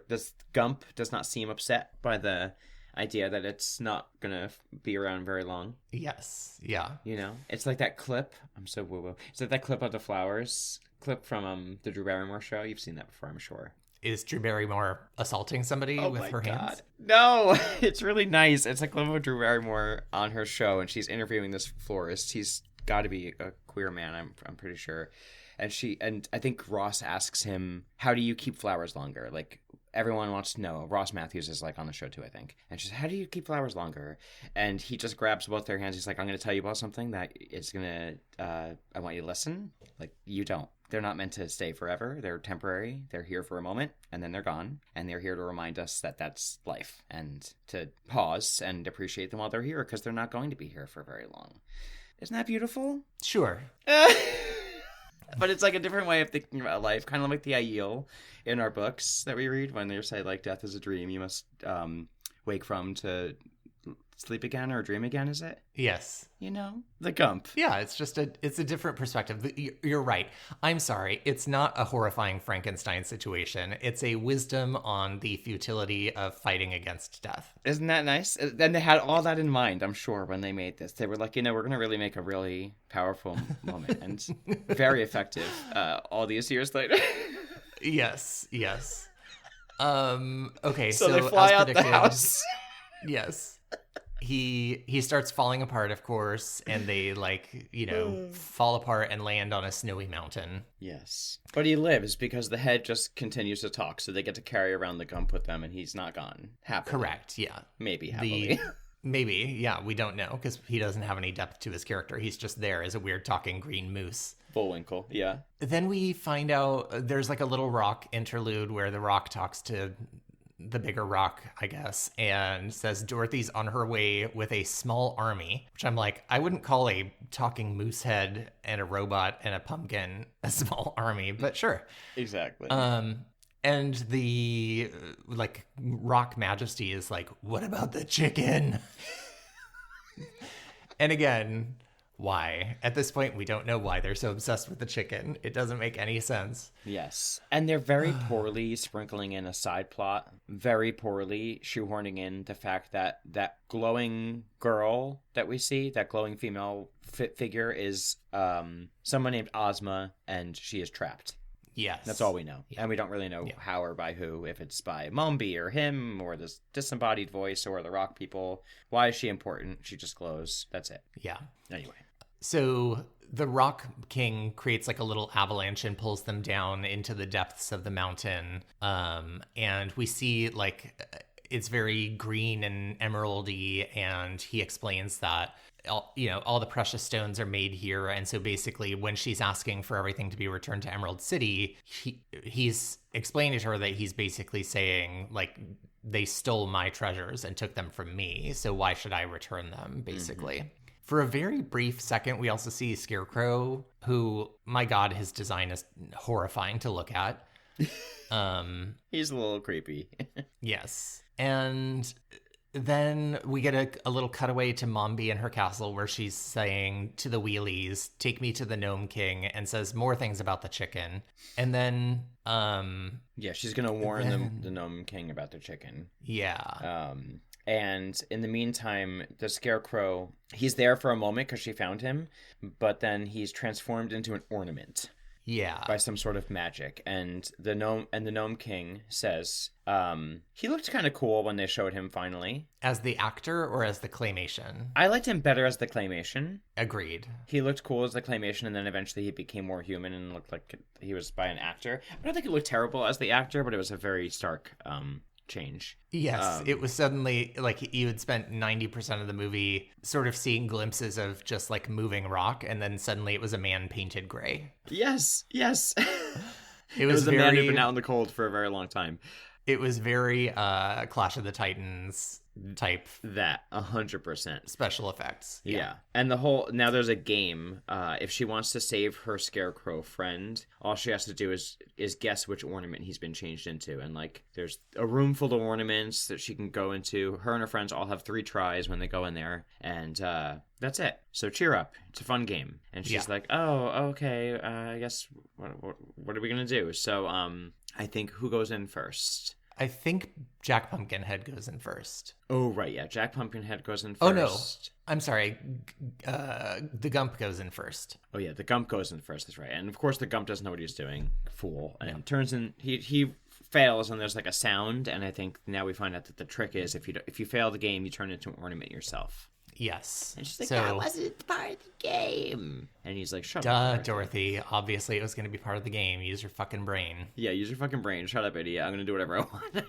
This gump does not seem upset by the idea that it's not gonna be around very long. Yes, yeah. You know, it's like that clip. I'm so woo-woo. It's like that clip of the flowers clip from the Drew Barrymore show. You've seen that before, I'm sure. Is Drew Barrymore assaulting somebody with her hands? No, it's really nice. It's like of Drew Barrymore on her show, and she's interviewing this florist. He's got to be a queer man, I'm pretty sure. And I think Ross asks him, how do you keep flowers longer? Like, everyone wants to know. Ross Matthews is like on the show too, I think. And she says, how do you keep flowers longer? And he just grabs both their hands. He's like, I'm going to tell you about something that is going to, I want you to listen. Like, you don't. They're not meant to stay forever. They're temporary. They're here for a moment, and then they're gone. And they're here to remind us that that's life, and to pause and appreciate them while they're here, because they're not going to be here for very long. Isn't that beautiful? Sure. But it's like a different way of thinking about life, kind of like the Aiel in our books that we read, when they say, like, death is a dream you must wake from to sleep again or dream again, is it? Yes. You know? The gump. Yeah, it's a different perspective. You're right. I'm sorry. It's not a horrifying Frankenstein situation. It's a wisdom on the futility of fighting against death. Isn't that nice? And they had all that in mind, I'm sure, when they made this. They were like, you know, we're going to really make a really powerful moment, and very effective all these years later. Yes. Okay, so they fly out the house. Yes. He starts falling apart, of course, and they, like, you know, fall apart and land on a snowy mountain. Yes. But he lives because the head just continues to talk, so they get to carry around the gump with them, and he's not gone happily. Correct, yeah. Maybe happily. Maybe, yeah, we don't know, because he doesn't have any depth to his character. He's just there as a weird talking green moose. Bullwinkle, yeah. Then we find out there's like a little rock interlude where the rock talks to the bigger rock, I guess, and says Dorothy's on her way with a small army, which I'm like, I wouldn't call a talking moose head and a robot and a pumpkin a small army, but sure. Exactly. And the like rock majesty is like, what about the chicken? And again, why? At this point, we don't know why they're so obsessed with the chicken. It doesn't make any sense. Yes. And they're very poorly sprinkling in a side plot, very poorly shoehorning in the fact that that glowing girl that we see, that glowing female figure, is someone named Ozma, and she is trapped. Yes. That's all we know. Yeah. And we don't really know how or by who, if it's by Mombi or him or this disembodied voice or the rock people. Why is she important? She just glows. That's it. Yeah. Anyway. So the Rock King creates like a little avalanche and pulls them down into the depths of the mountain. And we see like it's very green and emeraldy, and he explains that all the precious stones are made here. And so basically when she's asking for everything to be returned to Emerald City, he's explaining to her that he's basically saying, like, they stole my treasures and took them from me, so why should I return them, basically. For a very brief second, we also see Scarecrow, who, my God, his design is horrifying to look at. He's a little creepy. Yes. And then we get a little cutaway to Mombi and her castle where she's saying to the wheelies, take me to the Gnome King, and says more things about the chicken. And then... yeah, she's going to warn the Gnome King about the chicken. Yeah. And in the meantime, the Scarecrow, he's there for a moment because she found him, but then he's transformed into an ornament. Yeah. By some sort of magic. And the Gnome King says, he looked kind of cool when they showed him finally. As the actor or as the claymation? I liked him better as the claymation. Agreed. He looked cool as the claymation, and then eventually he became more human and looked like he was by an actor. I don't think it looked terrible as the actor, but it was a very stark change. Yes, it was suddenly like you had spent 90% of the movie sort of seeing glimpses of just like moving rock, and then suddenly it was a man painted gray. Yes. It was a man who'd been out in the cold for a very long time. It was very Clash of the Titans type. That 100% special effects. Yeah. And now there's a game. If she wants to save her Scarecrow friend, all she has to do is guess which ornament he's been changed into. And like there's a room full of ornaments that she can go into. Her and her friends all have 3 tries when they go in there, and that's it. So cheer up. It's a fun game. And she's like, oh, okay, I guess what are we gonna do? So I think who goes in first? I think Jack Pumpkinhead goes in first. Oh, right, yeah. Jack Pumpkinhead goes in first. Oh, no. I'm sorry. The Gump goes in first. Oh, yeah, the Gump goes in first. That's right. And, of course, the Gump doesn't know what he's doing. Fool. And turns in... He fails, and there's, like, a sound. And I think now we find out that the trick is if you fail the game, you turn into an ornament yourself. Yes. And she's like, that wasn't part of the game. And he's like, shut up. Dorothy. Obviously, it was going to be part of the game. Use your fucking brain. Yeah, use your fucking brain. Shut up, idiot. I'm going to do whatever I want.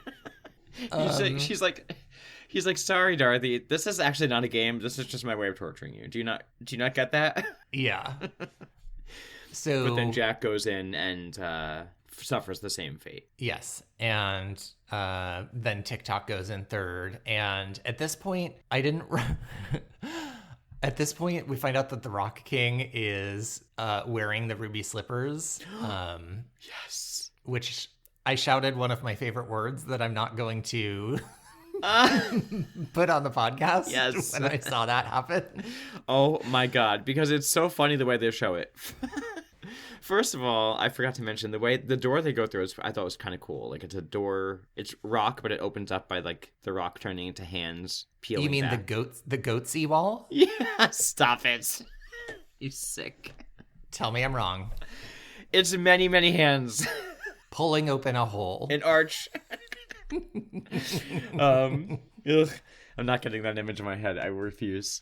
He's like, sorry, Dorothy. This is actually not a game. This is just my way of torturing you. Do you not get that? Yeah. But then Jack goes in and suffers the same fate. Yes. And then TikTok goes in third. And at this point, At this point, we find out that the Rock King is wearing the ruby slippers. Yes. Which I shouted one of my favorite words that I'm not going to put on the podcast. Yes. When I saw that happen. Oh my God. Because it's so funny the way they show it. First of all, I forgot to mention the door they go through I thought was kind of cool. Like it's a door, it's rock, but it opens up by like the rock turning into hands peeling. You mean back. the goatsy wall? Yeah, stop it. You sick. Tell me I'm wrong. It's many, many hands. Pulling open a hole. An arch. Ugh. I'm not getting that image in my head. I refuse.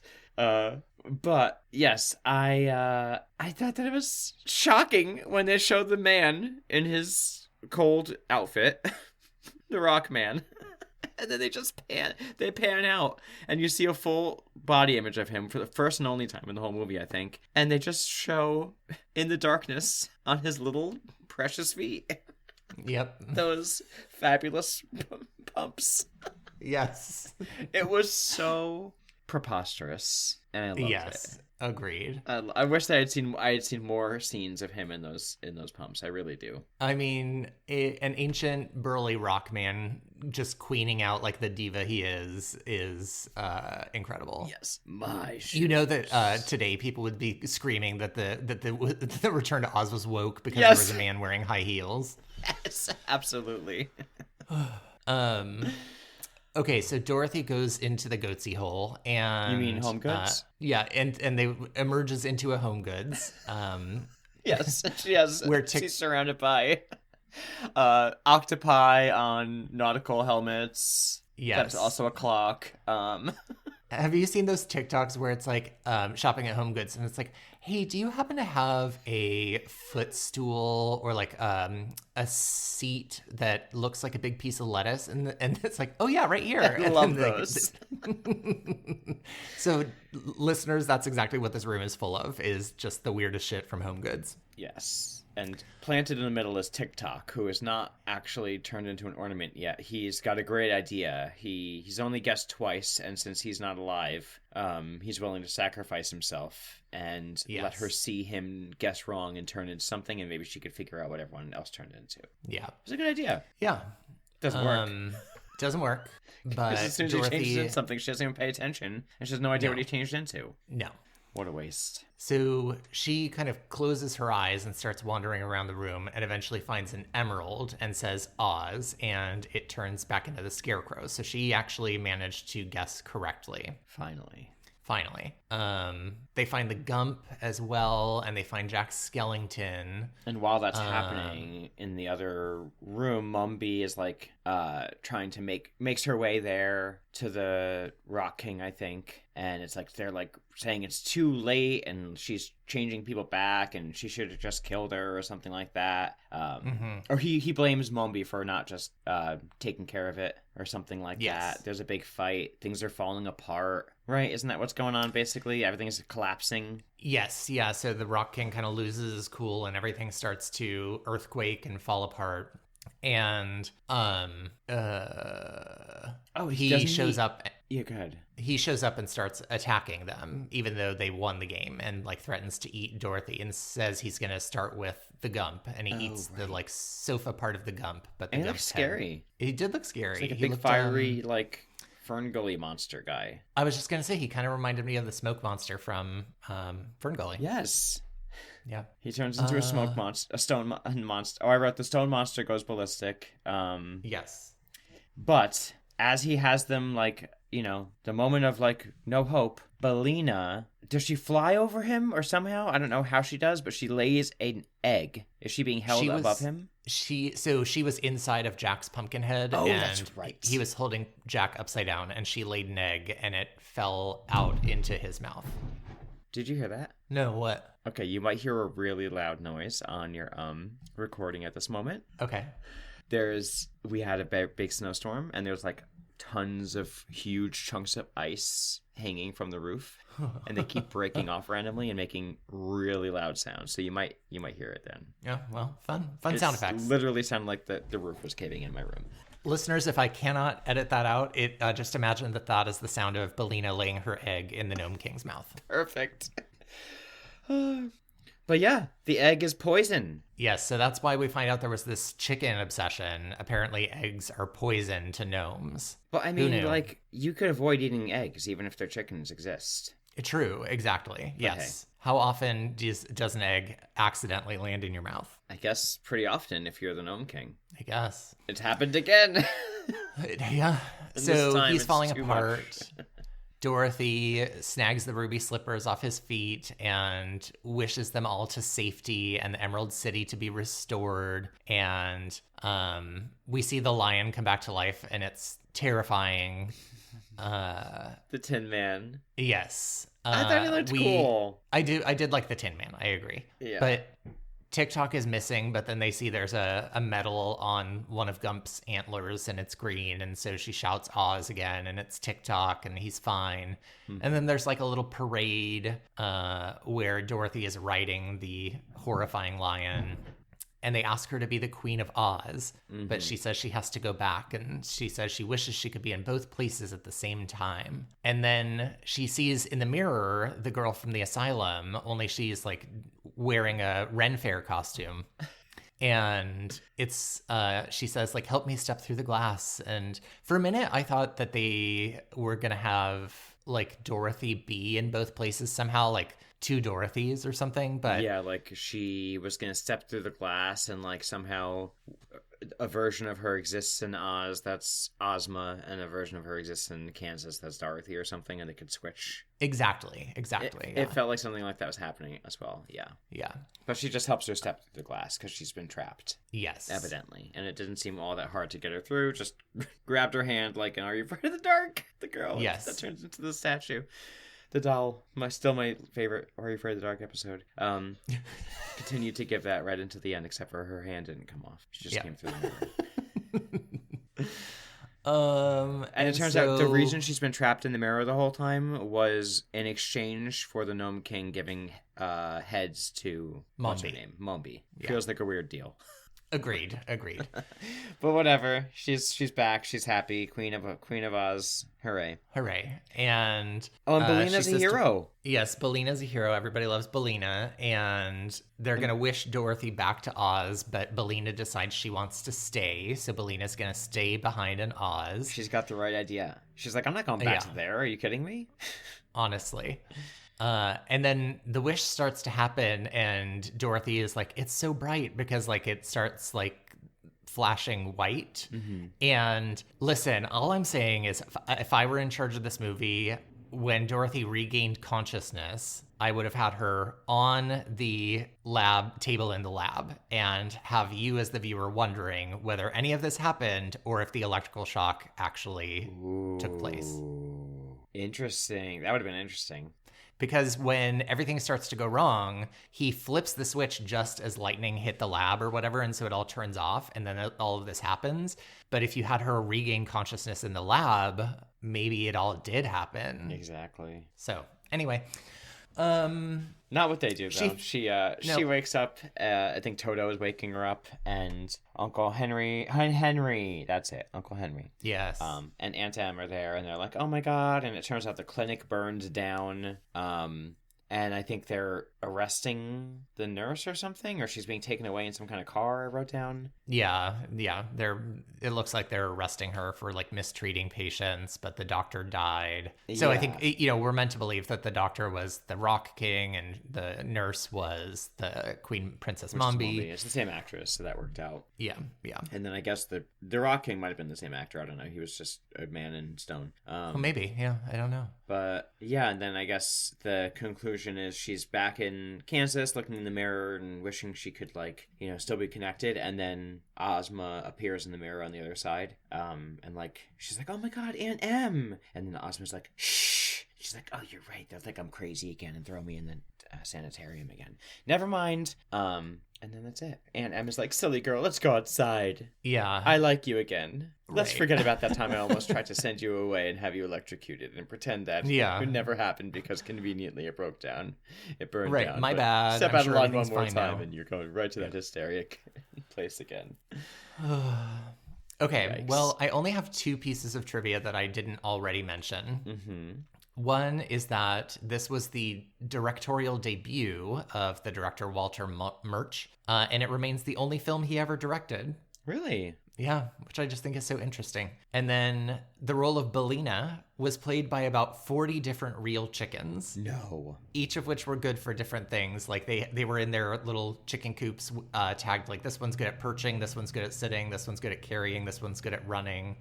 But yes, I thought that it was shocking when they showed the man in his cold outfit, the Rock Man, and then they just pan out, and you see a full body image of him for the first and only time in the whole movie, I think, and they just show in the darkness on his little precious feet. Yep. Those fabulous pumps. Yes. It was so preposterous, and I loved it. Yes, agreed. I wish that I had seen more scenes of him in those pumps. I really do. I mean, an ancient burly rock man just queening out like the diva he is incredible. Yes, my shoes. You know that today people would be screaming that the Return to Oz was woke because Yes. there was a man wearing high heels. Yes, absolutely. Okay, so Dorothy goes into the goatsy hole, and You mean Home Goods? Yeah, and they emerges into a Home Goods. Yes, she has. Where she's surrounded by octopi on nautical helmets. Yes, that's also a clock. Have you seen those TikToks where it's like shopping at Home Goods, and it's like, hey, do you happen to have a footstool or like a seat that looks like a big piece of lettuce? And it's like, oh yeah, right here. I love those. So listeners, that's exactly what this room is full of, is just the weirdest shit from Home Goods. Yes. And planted in the middle is TikTok, who is not actually turned into an ornament yet. He's got a great idea. He's only guessed twice, and since he's not alive, he's willing to sacrifice himself and let her see him guess wrong and turn into something, and maybe she could figure out what everyone else turned into. Yeah. It's a good idea. Yeah. Doesn't work. Doesn't work. But as soon as Dorothy... he changes into something, she doesn't even pay attention, and she has no idea what he changed into. No. What a waste. So she kind of closes her eyes and starts wandering around the room and eventually finds an emerald and says Oz, and it turns back into the scarecrow. So she actually managed to guess correctly. Finally. They find the Gump as well, and they find Jack Skellington. And while that's happening in the other room, Mombi is like trying to makes her way there to the Rock King, I think. And it's like they're like saying it's too late, and she's changing people back, and she should have just killed her or something like that. Or he blames Mombi for not just taking care of it or something like that. There's a big fight. Things are falling apart. Right? Isn't that what's going on, basically? Everything is collapsing. Yes, yeah. So the Rock King kind of loses his cool, and everything starts to earthquake and fall apart. And he shows up. Yeah, go ahead. He shows up and starts attacking them, even though they won the game, and like threatens to eat Dorothy, and says he's gonna start with the Gump, and he eats the like sofa part of the Gump. But the Gump looks scary. He did look scary. It's like a big fiery like Ferngully monster guy. I was just gonna say he kind of reminded me of the smoke monster from Ferngully. Yes. Yeah. He turns into a smoke monster, a stone monster. Oh, I wrote the stone monster goes ballistic. Yes. But as he has them, like, you know, the moment of like no hope, Belina, does she fly over him or somehow? I don't know how she does, but she lays an egg. Is she being held above him? She was inside of Jack's pumpkin head. Oh, and that's right. He was holding Jack upside down, and she laid an egg, and it fell out into his mouth. Did you hear that? No, what? Okay, you might hear a really loud noise on your recording at this moment. Okay. We had a big snowstorm, and there's like tons of huge chunks of ice hanging from the roof, and they keep breaking off randomly and making really loud sounds. So you might hear it then. Yeah, well, fun sound effects. Literally sounded like the roof was caving in my room. Listeners, if I cannot edit that out, just imagine that is the sound of Belina laying her egg in the Gnome King's mouth. Perfect. But yeah, the egg is poison. Yes, so that's why we find out there was this chicken obsession. Apparently eggs are poison to gnomes. Well, I mean, like, you could avoid eating eggs even if their chickens exist. True, exactly. Yes. Okay. How often does an egg accidentally land in your mouth? I guess pretty often if you're the Gnome King. I guess. It's happened again. Yeah. So he's falling apart. Dorothy snags the ruby slippers off his feet and wishes them all to safety and the Emerald City to be restored. And we see the lion come back to life, and it's terrifying. The Tin Man. Yes. I thought he looked cool. I did like the Tin Man. I agree. Yeah. But TikTok is missing, but then they see there's a medal on one of Gump's antlers, and it's green, and so she shouts Oz again, and it's TikTok, and he's fine. Mm-hmm. And then there's like a little parade where Dorothy is riding the horrifying lion, and they ask her to be the Queen of Oz, but she says she has to go back, and she says she wishes she could be in both places at the same time. And then she sees in the mirror the girl from the asylum, only she's like wearing a Ren Fair costume. And it's, she says, like, help me step through the glass. And for a minute, I thought that they were going to have, like, Dorothy be in both places somehow, like, two Dorothys or something, but... Yeah, like, she was going to step through the glass and, like, somehow a version of her exists in Oz, that's Ozma, and a version of her exists in Kansas, that's Dorothy or something, and they could switch. Exactly. It felt like something like that was happening as well, yeah. Yeah. But she just helps her step through the glass because she's been trapped. Yes. Evidently. And it didn't seem all that hard to get her through, just grabbed her hand like, Are you afraid of the dark? The girl yes. that turns into the statue. The doll, still my favorite Are You Afraid of the Dark episode. Continued to give that right into the end, except for her hand didn't come off. She just came through the mirror. And it turns out the reason she's been trapped in the mirror the whole time was in exchange for the Gnome King giving heads to what's her Mombi. name? Mombi. Yeah. Feels like a weird deal. Agreed. But whatever. She's back. She's happy. Queen of Oz. Hooray. Hooray. And Oh, and she Belina's a says hero. Yes, Belina's a hero. Everybody loves Belina. And they're going to wish Dorothy back to Oz, but Belina decides she wants to stay. So Belina's going to stay behind in Oz. She's got the right idea. She's like, I'm not going back to there. Are you kidding me? Honestly. And then the wish starts to happen, and Dorothy is like, it's so bright because like it starts like flashing white. Mm-hmm. And listen, all I'm saying is if I were in charge of this movie, when Dorothy regained consciousness, I would have had her on the lab table in the lab and have you as the viewer wondering whether any of this happened or if the electrical shock actually took place. Interesting. That would have been interesting. Because when everything starts to go wrong, he flips the switch just as lightning hit the lab or whatever, and so it all turns off, and then all of this happens. But if you had her regain consciousness in the lab, maybe it all did happen. Exactly. So, anyway. Not what they do, though. She No. wakes up, I think Toto is waking her up, and Uncle Henry, that's it, Uncle Henry. Yes. And Aunt Em are there, and they're like, oh my god, and it turns out the clinic burned down, and I think they're arresting the nurse or something, or she's being taken away in some kind of car, I wrote down. Yeah. It looks like they're arresting her for like mistreating patients, but the doctor died. So I think, we're meant to believe that the doctor was the Rock King and the nurse was the Queen Princess Mombi. It's the same actress, so that worked out. Yeah. And then I guess the Rock King might have been the same actor. I don't know. He was just a man in stone. Well, maybe. Yeah, I don't know. But yeah, and then I guess the conclusion is she's back in Kansas, looking in the mirror and wishing she could, like, still be connected. And then Ozma appears in the mirror on the other side. And like, she's like, oh my god, Aunt Em. And then Ozma's like, shh. She's like, oh, you're right. They'll think I'm crazy again and throw me in the sanitarium again. Never mind. And then that's it. Aunt Em is like, silly girl, let's go outside. Yeah. I like you again. Let's Right. forget about that time I almost tried to send you away and have you electrocuted and pretend that it never happened because conveniently it broke down. It burned Right, down. my But bad. Step I'm out sure of line one everything's more fine time now. and you're going right to that hysteric place again. Okay, Yikes. well, I only have 2 pieces of trivia that I didn't already mention. Mm-hmm. One is that this was the directorial debut of the director Walter Murch, and it remains the only film he ever directed. Really? Yeah, which I just think is so interesting. And then the role of Belina was played by about 40 different real chickens. No. Each of which were good for different things. Like they were in their little chicken coops tagged like this one's good at perching, this one's good at sitting, this one's good at carrying, this one's good at running.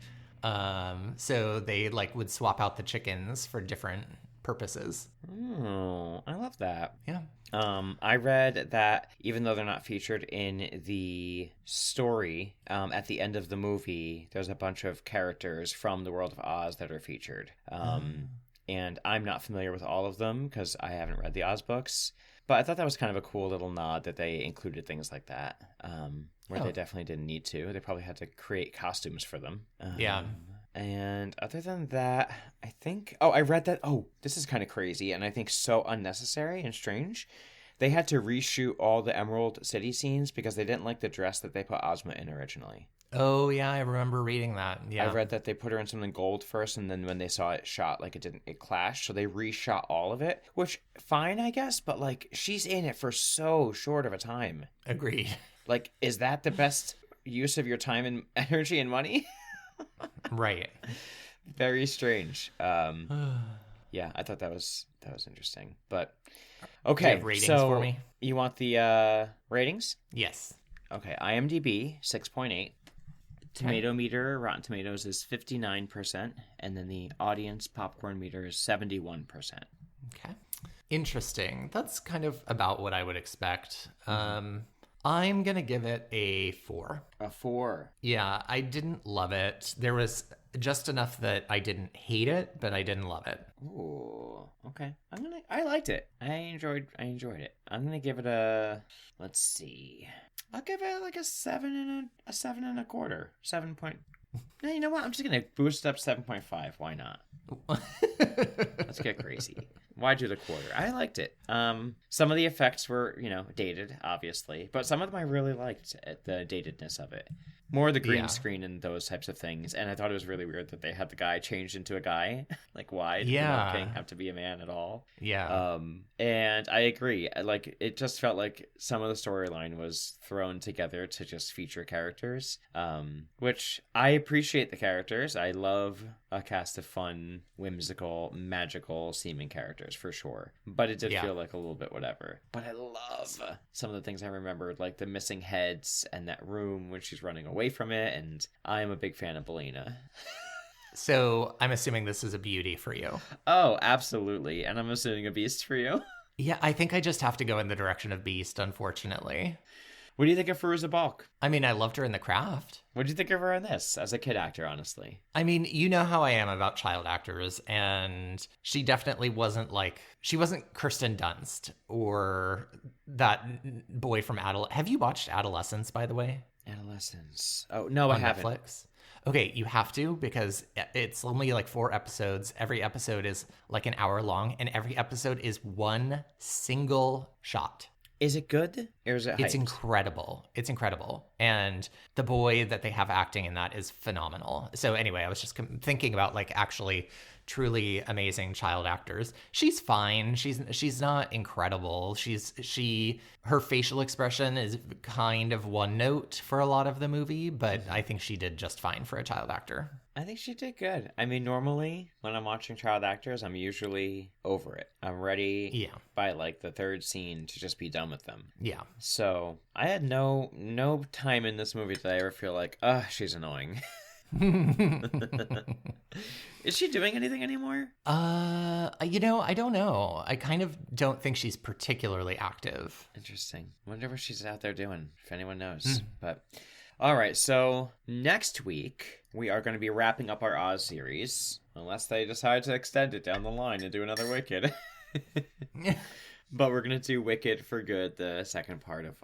So they like would swap out the chickens for different purposes. Oh, I love that. Yeah. I read that even though they're not featured in the story, at the end of the movie, there's a bunch of characters from the world of Oz that are featured. And I'm not familiar with all of them because I haven't read the Oz books. But I thought that was kind of a cool little nod that they included things like that, where they definitely didn't need to. They probably had to create costumes for them. Yeah. And other than that, I think... Oh, I read that... Oh, this is kind of crazy and I think so unnecessary and strange. They had to reshoot all the Emerald City scenes because they didn't like the dress that they put Ozma in originally. Oh, yeah, I remember reading that. Yeah. I read that they put her in something gold first, and then when they saw it shot, like, it clashed, so they reshot all of it, which, fine, I guess, but, like, she's in it for so short of a time. Agreed. Like, is that the best use of your time and energy and money? Right. Very strange. Yeah, I thought that was interesting. But okay, Do you have ratings so for me? You want the ratings? Yes. Okay, IMDb 6.8. Tomato meter, Rotten Tomatoes is 59%, and then the audience popcorn meter is 71%. Okay. Interesting. That's kind of about what I would expect. I'm going to give it a 4. A 4. Yeah, I didn't love it. There was just enough that I didn't hate it, but I didn't love it. Ooh, okay. I liked it. I enjoyed it. I'm gonna give it a, let's see. I'll give it like a 7 and a quarter. 7 point. No, you know what? I'm just going to boost it up 7.5. Why not? Let's get crazy. Why do the quarter? I liked it. Some of the effects were, dated, obviously. But some of them I really liked the datedness of it. More the green screen and those types of things. And I thought it was really weird that they had the guy changed into a guy. Like, why did the king have to be a man at all? Yeah. And I agree. Like, it just felt like some of the storyline was thrown together to just feature characters, which I appreciate the characters. I love a cast of fun, whimsical, magical seeming characters for sure. But it did feel like a little bit whatever. But I love some of the things I remembered, like the missing heads and that room when she's running away from it. And I'm a big fan of Belina. So I'm assuming this is a beauty for you. Oh, absolutely. And I'm assuming a beast for you. Yeah, I think I just have to go in the direction of Beast, unfortunately. What do you think of Fairuza Balk? I mean, I loved her in The Craft. What did you think of her in this as a kid actor, honestly? I mean, you know how I am about child actors, and she definitely wasn't she wasn't Kirsten Dunst or that boy from Have you watched Adolescence, by the way? Adolescence. Oh, no, I haven't. Netflix. Okay, you have to, because it's only 4 episodes. Every episode is an hour long, and every episode is one single shot. Is it good, or is it hyped? It's incredible. It's incredible. And the boy that they have acting in that is phenomenal. So anyway, I was just thinking about actually truly amazing child actors. She's fine. She's not incredible. Her facial expression is kind of one note for a lot of the movie, but I think she did just fine for a child actor. I think she did good. I mean, normally when I'm watching child actors, I'm usually over it. I'm ready by the third scene to just be done with them. Yeah. So I had no time in this movie that I ever feel she's annoying. Is she doing anything anymore? I don't know. I kind of don't think she's particularly active. Interesting. Wonder what she's out there doing, if anyone knows. But all right, so next week we are going to be wrapping up our Oz series, unless they decide to extend it down the line and do another Wicked. But we're going to do Wicked for Good, the second part of,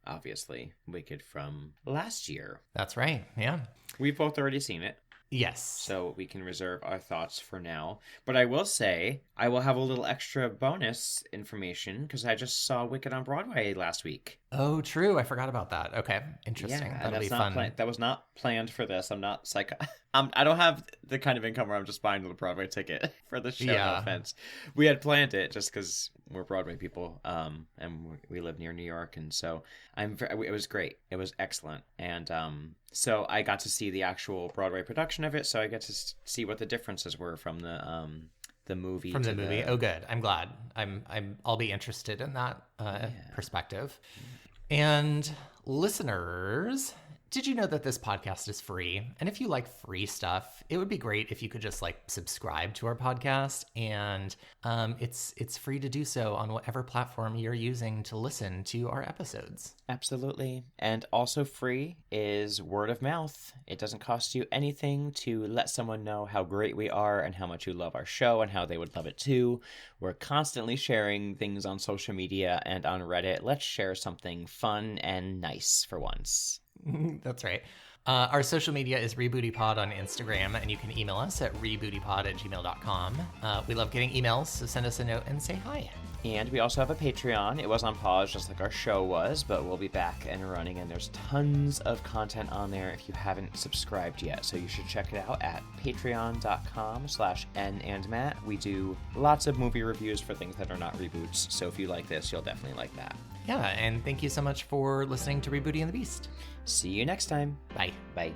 obviously, Wicked from last year. That's right, yeah. We've both already seen it. Yes. So we can reserve our thoughts for now. But I will say, I will have a little extra bonus information because I just saw Wicked on Broadway last week. Oh, true. I forgot about that. Okay. Interesting. Yeah, that'll be fun. That was not planned for this. I'm not I don't have the kind of income where I'm just buying the Broadway ticket for the show. No offense. We had planned it just because we're Broadway people, and we live near New York, and so it was great. It was excellent, and so I got to see the actual Broadway production of it. So I get to see what the differences were from the movie. From the movie. Oh, good. I'm glad. I'll be interested in that perspective. And listeners, did you know that this podcast is free? And if you like free stuff, it would be great if you could just subscribe to our podcast. And it's free to do so on whatever platform you're using to listen to our episodes. Absolutely. And also free is word of mouth. It doesn't cost you anything to let someone know how great we are and how much you love our show and how they would love it too. We're constantly sharing things on social media and on Reddit. Let's share something fun and nice for once. That's right. Our social media is RebootyPod on Instagram, and you can email us at rebootypod@gmail.com. We love getting emails, so send us a note and say hi. And we also have a Patreon. It was on pause just like our show was, but we'll be back and running, and there's tons of content on there if you haven't subscribed yet. So you should check it out at patreon.com/NandMatt. We do lots of movie reviews for things that are not reboots, so if you like this, you'll definitely like that. Yeah, and thank you so much for listening to Rebooty and the Beast. See you next time. Bye. Bye.